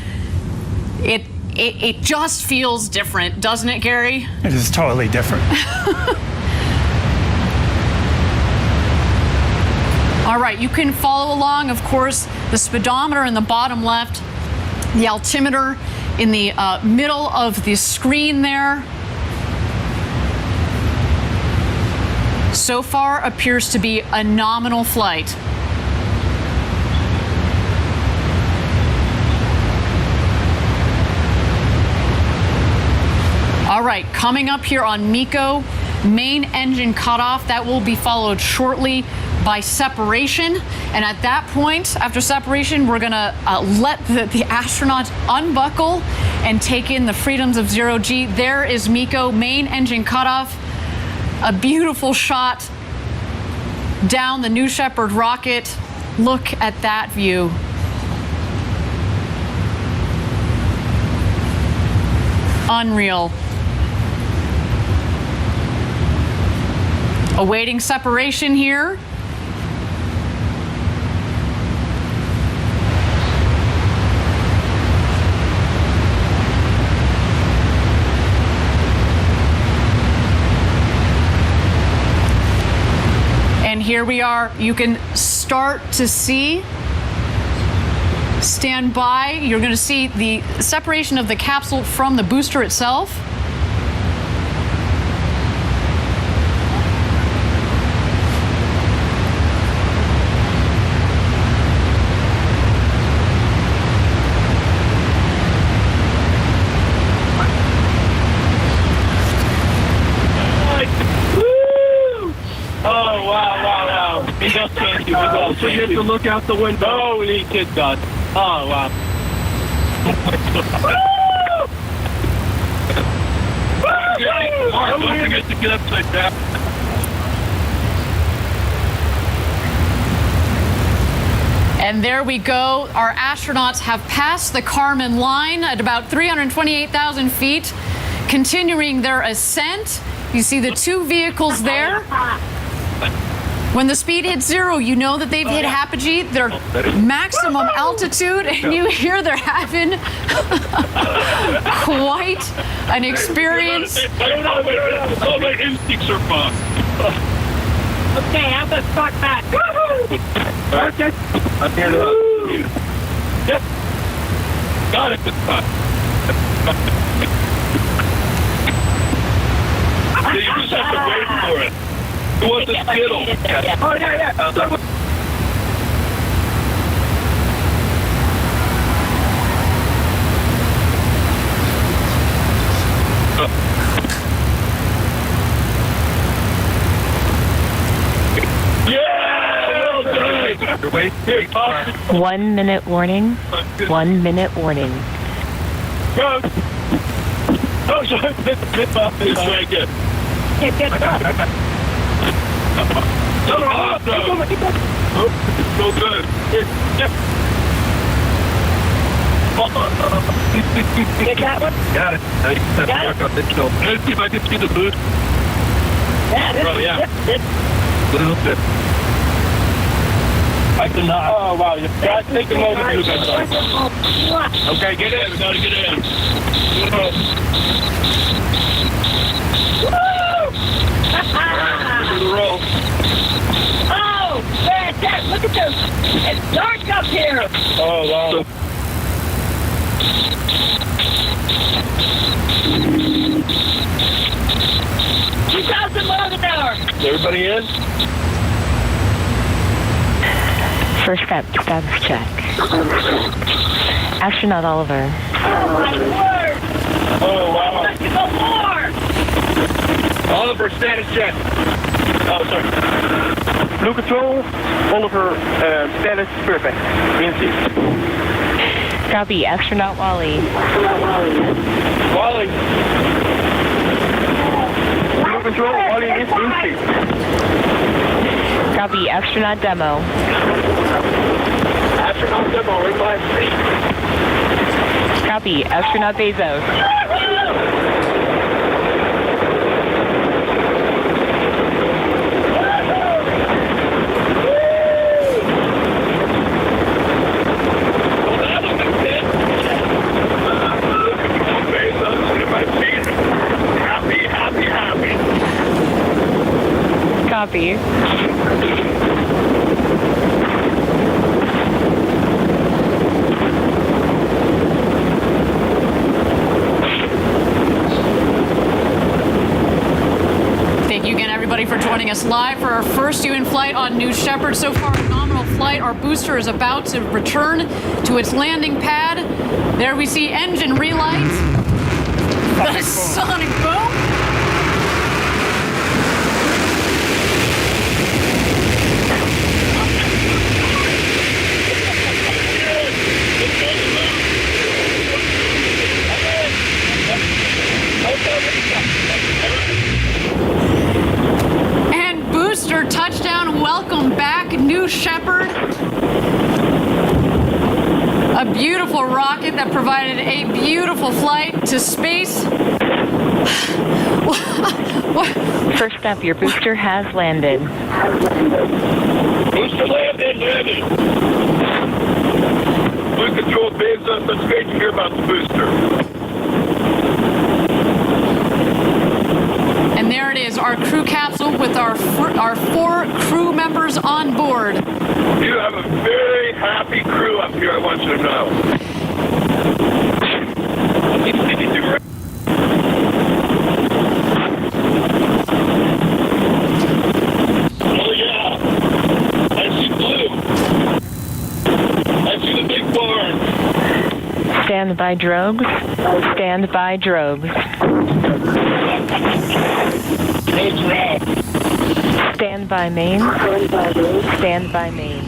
it just feels different, doesn't it, Gary? It is totally different. All right, you can follow along, of course, the speedometer in the bottom left, the altimeter in the middle of the screen there. So far appears to be a nominal flight. All right, coming up here on Miko, main engine cutoff. That will be followed shortly by separation. And at that point, after separation, we're gonna let the astronauts unbuckle and take in the freedoms of zero G. There is Miko, main engine cutoff. A beautiful shot down the New Shepard rocket. Look at that view. Unreal. Awaiting separation here. And here we are. You can start to see, stand by. You're going to see the separation of the capsule from the booster itself. So you have to look out the window. Holy kid God. Oh, wow. Don't forget to get upside down. And there we go. Our astronauts have passed the Kármán line at about 328,000 feet, continuing their ascent. You see the two vehicles there. When the speed hits zero, you know that they've hit apogee, their maximum altitude, and you hear they're having quite an experience. I don't know where all my instincts are fun. Okay, I'm gonna start back. Okay. I'm here to Yep. Got it this time. You just have to wait for it. Who wants a Skittle? Oh, yeah. Wait. 1 minute warning. 1 minute warning. Go. Oh, sorry. It's right there. So good. Get that one? Got it. Let's see if I can see the boost. Yeah. Little bit. I cannot. Oh, wow. You got to take a moment to do that. Okay, get in. We got to get in. The roll. Oh, fantastic. Look at this. It's dark up here. Oh, wow. 2,000 miles an hour. Everybody in? First step, status check. Astronaut Oliver. Oh, my word. Oh, wow. Let's go more. Oliver, status check. Oh, sorry. Blue Control, Oliver, status perfect. In seat. Copy, astronaut Wally. Wally. Blue Control, Wally is in seat. Copy, astronaut demo. Astronaut demo, revive seat. Copy, astronaut Bezos. Copy. Thank you again, everybody, for joining us live for our first human flight on New Shepard. So far, a phenomenal flight. Our booster is about to return to its landing pad. There we see engine relight. The sonic boom. And booster touchdown. Welcome back, New Shepard. A beautiful rocket that provided a beautiful flight to space. First up, your booster has landed. Booster landed. Blue Control Bezos, that's great to hear about the booster. And there it is, our crew capsule with our 4 crew members on board. You have a very happy crew up here, I want you to know. Oh yeah, I see blue. I see the big barn. Stand by drogues. Stand by drogues. Stand by main. Stand by main.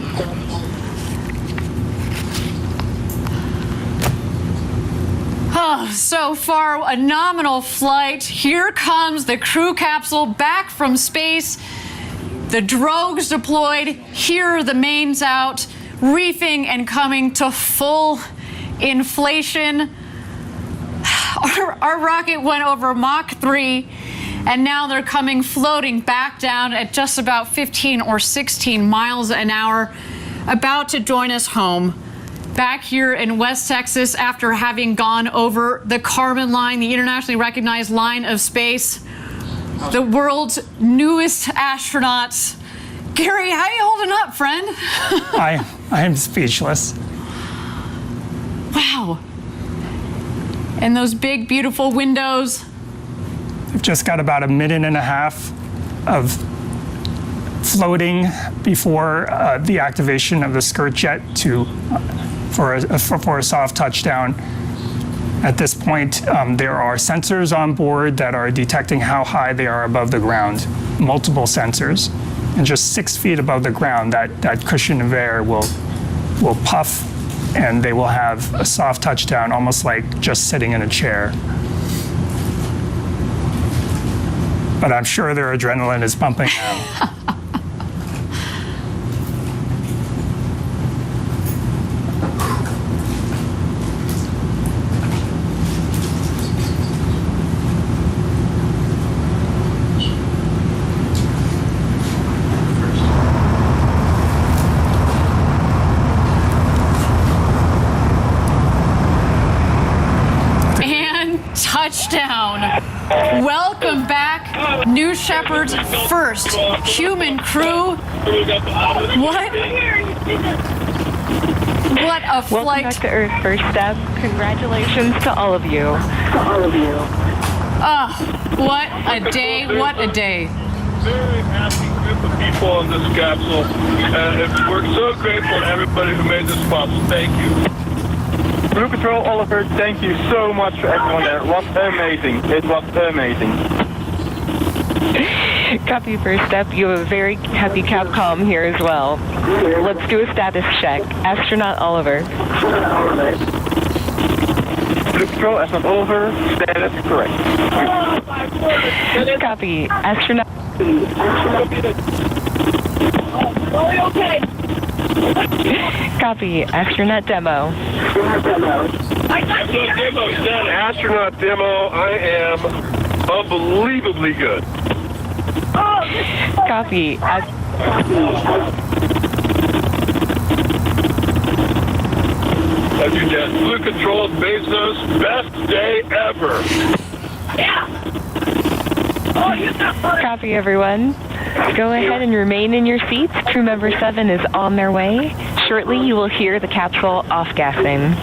Oh, so far, a nominal flight. Here comes the crew capsule back from space. The drogues deployed. Here are the mains out, reefing and coming to full inflation. Our rocket went over Mach 3, and now they're coming floating back down at just about 15 or 16 miles an hour, about to join us home back here in West Texas after having gone over the Kármán line, the internationally recognized line of space. The world's newest astronauts. Gary, how you holding up, friend? I am speechless. Wow. And those big, beautiful windows. We've just got about a minute and a half of floating before the activation of the skirt jet for a soft touchdown. At this point, there are sensors on board that are detecting how high they are above the ground, multiple sensors. And just 6 feet above the ground, that cushion of air will puff, and they will have a soft touchdown, almost like just sitting in a chair. But I'm sure their adrenaline is pumping now. Touchdown. Welcome back, New Shepard's first human crew. What a flight. Welcome back to Earth, first step. Congratulations to all of you. What a day, what a day. Very happy group of people on this capsule. We're so grateful to everybody who made this possible. Thank you. Blue Control, Oliver, thank you so much for everyone there. It was amazing. It was amazing. Copy first step. You have a very happy Capcom here as well. Let's do a status check. Astronaut Oliver. Control, astronaut Oliver, status correct. Copy. Astronaut. Okay. Copy. Astronaut Demo. Astronaut Demo, I am unbelievably good. Copy. Blue Control, Bezos, best day ever. Yeah. Copy, everyone. Go ahead and remain in your seats. Crew member 7 is on their way. Shortly, you will hear the capsule off-gassing.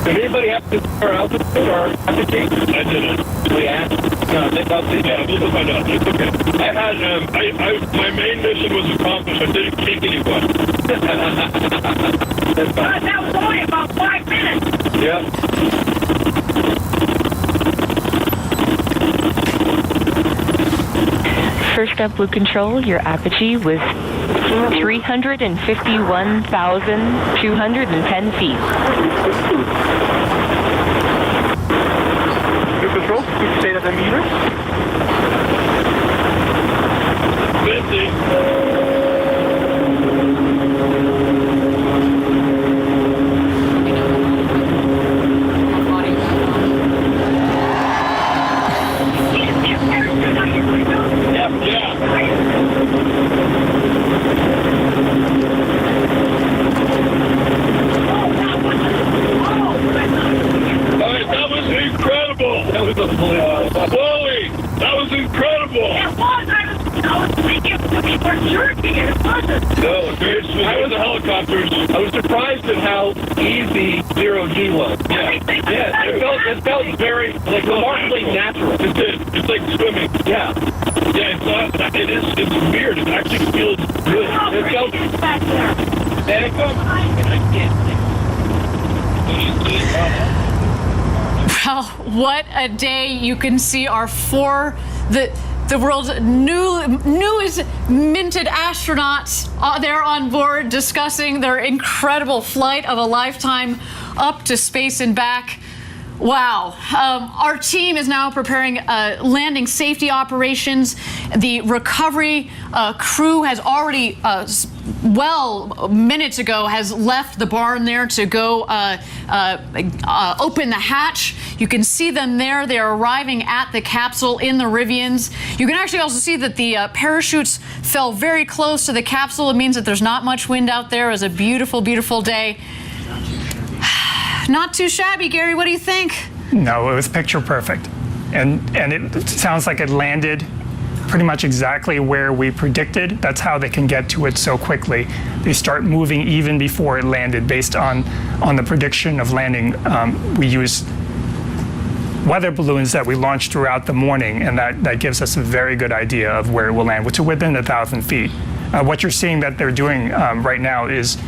Did anybody have to or altitude or application? I didn't. Yeah. No, I'll find out. It's okay. I had my main mission was accomplished. I didn't kick anyone. That was only about 5 minutes. Yeah. First up, Blue Control, your apogee was 351,210 feet. Blue Control, you can say that in meters. 50. Wally, that was incredible. It was. I was thinking we were jerking and it wasn't. No, I was the helicopters. I was surprised at how easy 0G was. Yeah, it felt very, like, remarkably natural. It did. It's like swimming. Yeah. Yeah, it's weird. It actually feels good. It felt back there. There it comes. Well, what a day. You can see our the world's newest minted astronauts there on board discussing their incredible flight of a lifetime up to space and back. Wow. Our team is now preparing landing safety operations. The recovery crew has already, minutes ago, has left the barn there to go open the hatch. You can see them there. They're arriving at the capsule in the Rivians. You can actually also see that the parachutes fell very close to the capsule. It means that there's not much wind out there. It was a beautiful, beautiful day. Not too shabby, Gary. What do you think? No, it was picture perfect. And it sounds like it landed pretty much exactly where we predicted. That's how they can get to it so quickly. They start moving even before it landed based on the prediction of landing. We use weather balloons that we launched throughout the morning, and that gives us a very good idea of where it will land, which is within 1,000 feet. What you're seeing that they're doing right now is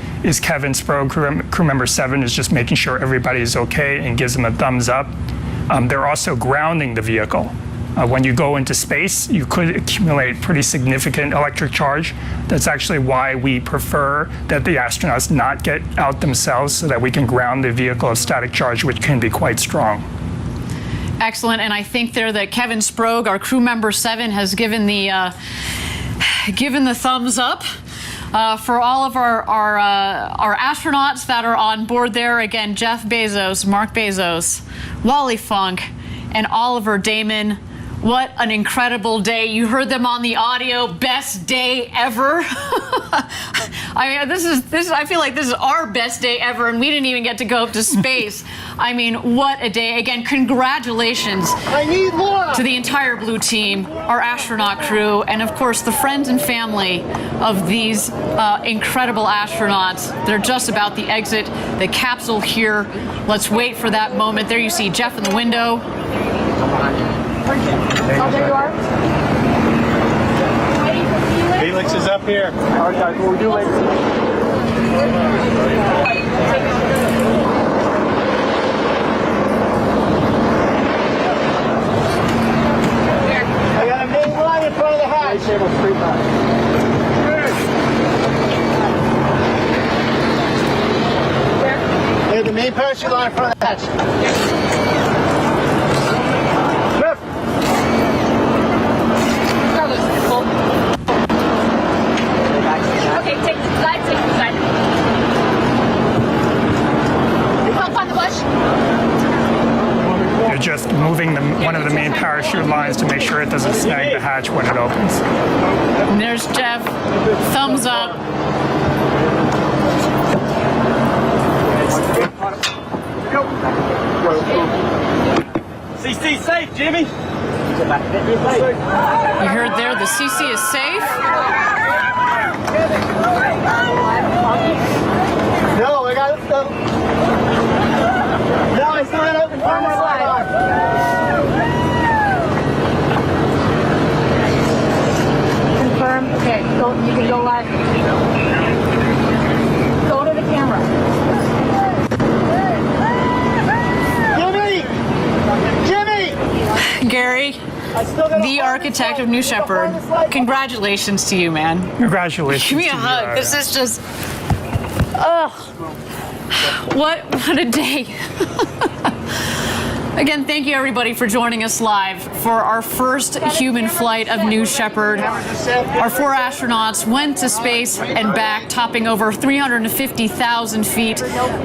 Kevin Sprague, crew member 7, is just making sure everybody is okay and gives them a thumbs up. They're also grounding the vehicle. When you go into space, you could accumulate pretty significant electric charge. That's actually why we prefer that the astronauts not get out themselves so that we can ground the vehicle of static charge, which can be quite strong. Excellent, and I think there that Kevin Sprague, our crew member 7, has given the thumbs up for all of our astronauts that are on board there. Again, Jeff Bezos, Mark Bezos, Wally Funk, and Oliver Daemen. What an incredible day. You heard them on the audio. Best day ever. I mean, I feel like this is our best day ever, and we didn't even get to go up to space. I mean, what a day. Again, congratulations to the entire Blue team, our astronaut crew, and of course the friends and family of these incredible astronauts. They're just about to exit the capsule here. Let's wait for that moment. There you see Jeff in the window. Oh, there you are. Felix is up here. All right, guys, what we're doing. parachute line in front of the hatch. Lift. Okay, take the side, take the side. Pump on the bush. You're just moving one of the main parachute lines to make sure it doesn't snag the hatch when it opens. And there's Jeff. Thumbs up. CC safe, Jimmy. You heard there, the CC is safe. No, I got it. No, it's not open. Turn my light on. Confirm. Okay, so you can go live. Go to the camera. Jimmy! Gary, the architect of New Shepard, congratulations to you, man. Congratulations. Give me a hug. This is just, ugh. What a day. Again, thank you everybody for joining us live for our first human flight of New Shepard. Our 4 astronauts went to space and back, topping over 350,000 feet,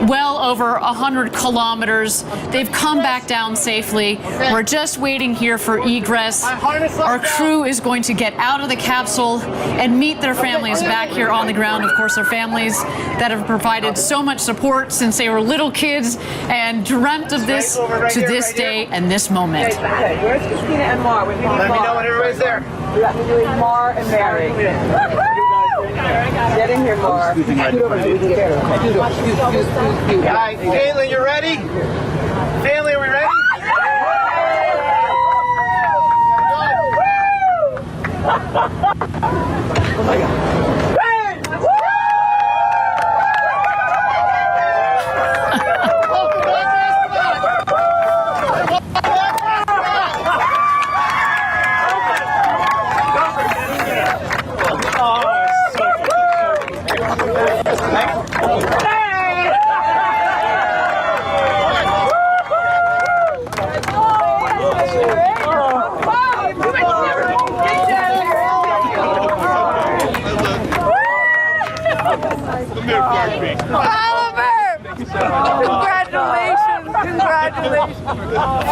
well over 100 kilometers. They've come back down safely. We're just waiting here for egress. Our crew is going to get out of the capsule and meet their families back here on the ground. Of course, their families that have provided so much support since they were little kids and dreamt of this to this day and this moment. Okay, where's Christina and Mar? Let me know when everybody's there. We got me doing Mar and Mary. Get in here, Mar. All right, Caitlin, you ready? Family, are we ready? Oh my God. Oliver! Congratulations! Congratulations!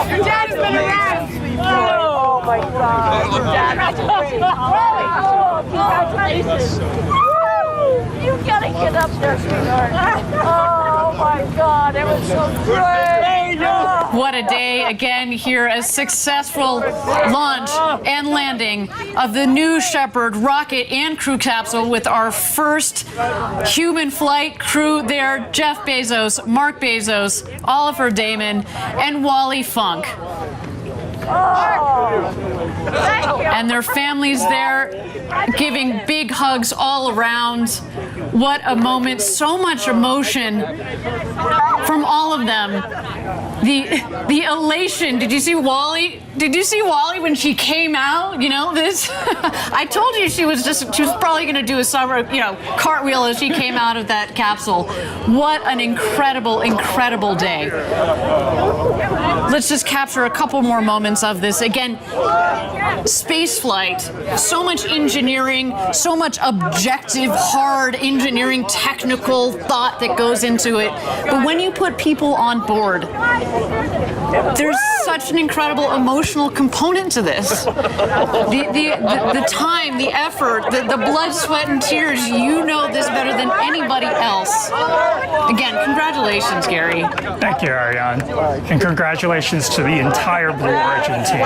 Your dad has been around! Oh my God! Your dad has been around! Congratulations! You gotta get up there, sweetheart! Oh my God! It was so great! What a day. Again, here a successful launch and landing of the New Shepard rocket and crew capsule with our first human flight crew there. Jeff Bezos, Mark Bezos, Oliver Daemen, and Wally Funk. And their families there giving big hugs all around. What a moment. So much emotion from all of them. The elation. Did you see Wally? Did you see Wally when she came out? You know, this I told you she was probably gonna do a summer, cartwheel as she came out of that capsule. What an incredible, incredible day. Let's just capture a couple more moments of this. Again, space flight, so much engineering, so much objective, hard engineering, technical thought that goes into it. But when you put people on board, there's such an incredible emotional component to this. The time, the effort, the blood, sweat, and tears, you know this better than anybody else. Again, congratulations, Gary. Thank you, Ariane. And congratulations to the entire Blue Origin team.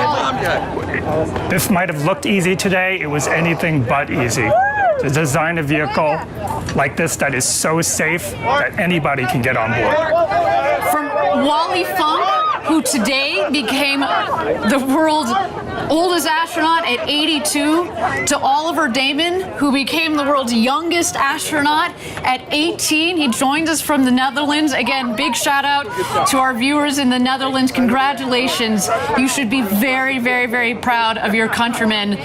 This might have looked easy today. It was anything but easy. To design a vehicle like this that is so safe that anybody can get on board. From Wally Funk, who today became the world's oldest astronaut at 82, to Oliver Daemen, who became the world's youngest astronaut at 18. He joined us from the Netherlands. Again, big shout out to our viewers in the Netherlands. Congratulations. You should be very, very, very proud of your countrymen.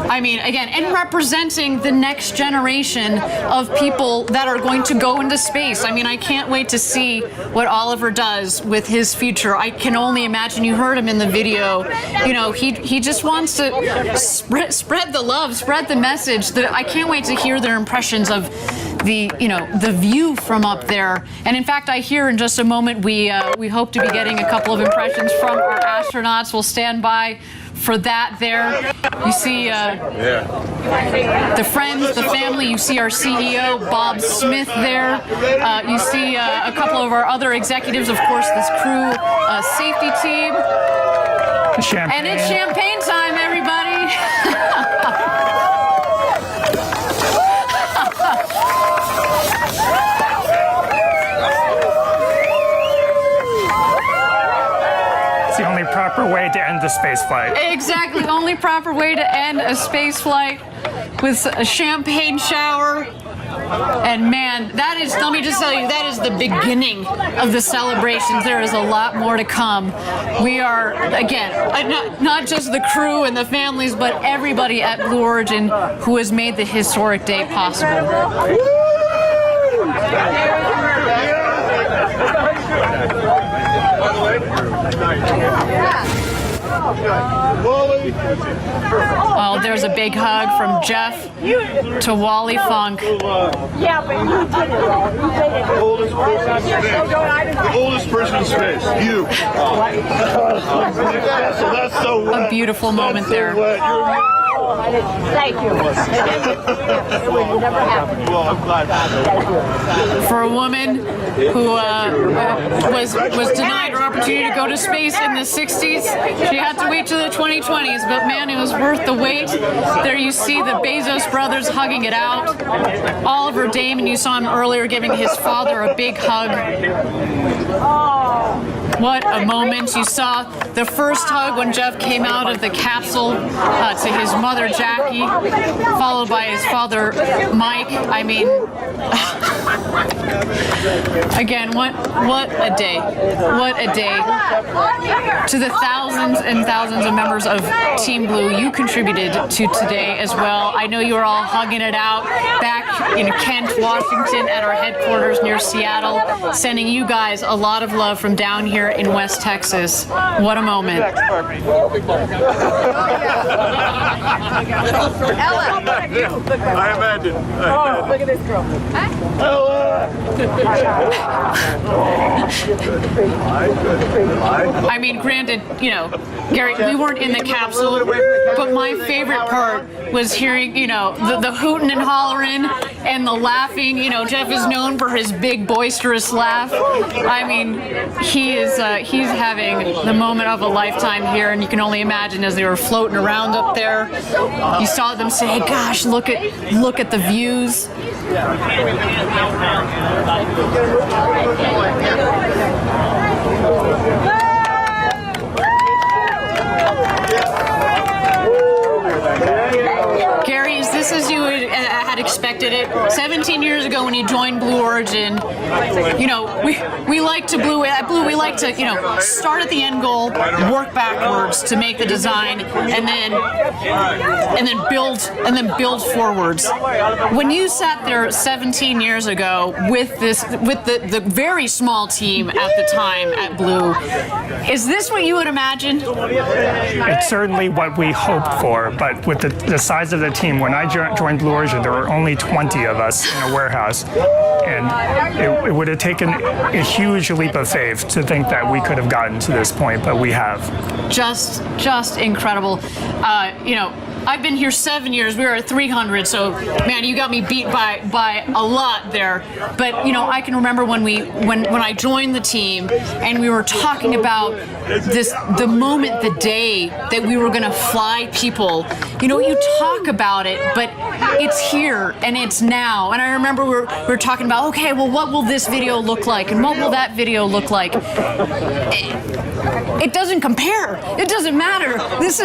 I mean, again, and representing the next generation of people that are going to go into space. I mean, I can't wait to see what Oliver does with his future. I can only imagine. You heard him in the video. You know, he just wants to spread the love, spread the message. I can't wait to hear their impressions of the view from up there. And in fact, I hear in just a moment we hope to be getting a couple of impressions from our astronauts. We'll stand by for that there. You see the friends, the family. You see our CEO, Bob Smith, there. You see a couple of our other executives, of course, this crew safety team. Champagne. And it's champagne time, everybody. It's the only proper way to end the space flight. Exactly, the only proper way to end a space flight with a champagne shower. And man, that is, let me just tell you, that is the beginning of the celebrations. There is a lot more to come. We are, again, not just the crew and the families, but everybody at Blue Origin who has made the historic day possible. Oh, there's a big hug from Jeff to Wally Funk. Yeah, but you did it. The oldest person in space. You. That's so wet. A beautiful moment there. Thank you. It would never happen. Well, I'm glad. For a woman who was denied her opportunity to go to space in the 60s, she had to wait till the 2020s, but man, it was worth the wait. There you see the Bezos brothers hugging it out. Oliver Daemen, you saw him earlier giving his father a big hug. What a moment. You saw the first hug when Jeff came out of the capsule to his mother, Jackie, followed by his father, Mike. I mean, again, what a day. What a day. To the thousands and thousands of members of Team Blue, you contributed to today as well. I know you were all hugging it out back in Kent, Washington at our headquarters near Seattle, sending you guys a lot of love from down here in West Texas. What a moment. Ella. I imagine. Oh, look at this girl. Ella. I mean, granted, you know, Gary, we weren't in the capsule, but my favorite part was hearing, you know, the hooting and hollering and the laughing. You know, Jeff is known for his big boisterous laugh. I mean, he's having the moment of a lifetime here, and you can only imagine as they were floating around up there. You saw them say, "Gosh, look at the views." Gary, is this as you had expected it? 17 years ago when you joined Blue Origin, you know, we like to we like to, you know, start at the end goal, work backwards to make the design, and then build forwards. When you sat there 17 years ago with the very small team at the time at Blue, is this what you would imagine? It's certainly what we hoped for, but with the size of the team, when I joined Blue Origin, there were only 20 of us in a warehouse, and it would have taken a huge leap of faith to think that we could have gotten to this point, but we have. Just incredible. You know, I've been here 7 years. We were at 300, so man, you got me beat by a lot there. But you know, I can remember when I joined the team and we were talking about the moment, the day that we were going to fly people. You know, you talk about it, but it's here and it's now. And I remember we were talking about, okay, well, what will this video look like, and what will that video look like? It doesn't compare. It doesn't matter. This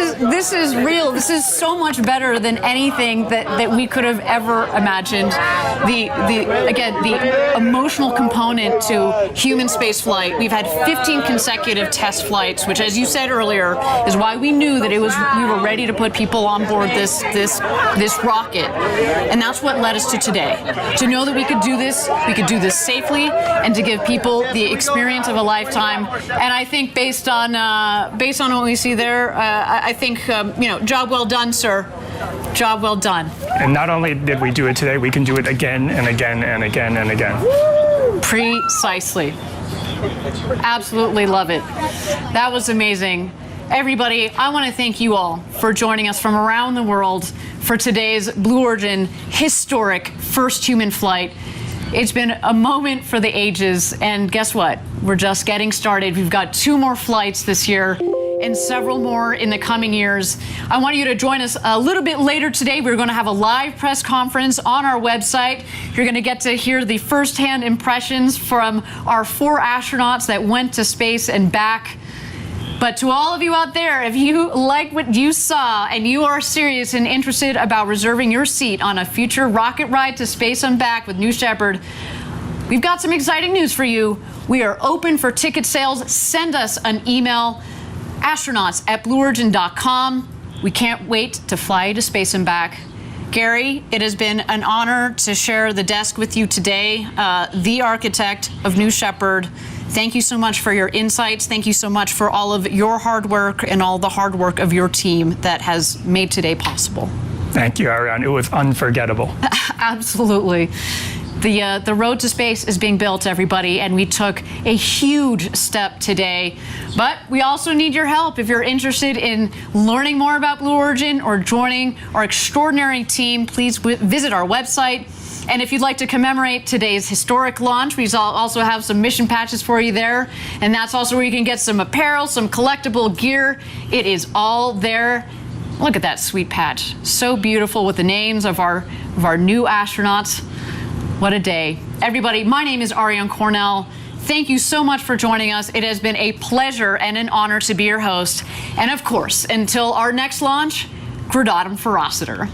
is real. This is so so much better than anything that we could have ever imagined. The emotional component to human space flight. We've had 15 consecutive test flights, which, as you said earlier, is why we knew that we were ready to put people on board this rocket. And that's what led us to today. To know that we could do this safely, and to give people the experience of a lifetime. And I think based on what we see there, I think job well done, sir. Job well done. And not only did we do it today, we can do it again and again and again and again. Precisely. Absolutely love it. That was amazing. Everybody, I want to thank you all for joining us from around the world for today's Blue Origin historic first human flight. It's been a moment for the ages, and guess what? We're just getting started. We've got 2 more flights this year and several more in the coming years. I want you to join us a little bit later today. We're going to have a live press conference on our website. You're going to get to hear the firsthand impressions from our 4 astronauts that went to space and back. But to all of you out there, if you like what you saw and you are serious and interested about reserving your seat on a future rocket ride to space and back with New Shepard, we've got some exciting news for you. We are open for ticket sales. Send us an email, astronauts@blueorigin.com. We can't wait to fly you to space and back. Gary, it has been an honor to share the desk with you today, the architect of New Shepard. Thank you so much for your insights. Thank you so much for all of your hard work and all the hard work of your team that has made today possible. Thank you, Ariane. It was unforgettable. Absolutely. The road to space is being built, everybody, and we took a huge step today. But we also need your help. If you're interested in learning more about Blue Origin or joining our extraordinary team, please visit our website. And if you'd like to commemorate today's historic launch, we also have some mission patches for you there. And that's also where you can get some apparel, some collectible gear. It is all there. Look at that sweet patch. So beautiful with the names of our new astronauts. What a day. Everybody, my name is Ariane Cornell. Thank you so much for joining us. It has been a pleasure and an honor to be your host. And of course, until our next launch, Gradatum Ferociter.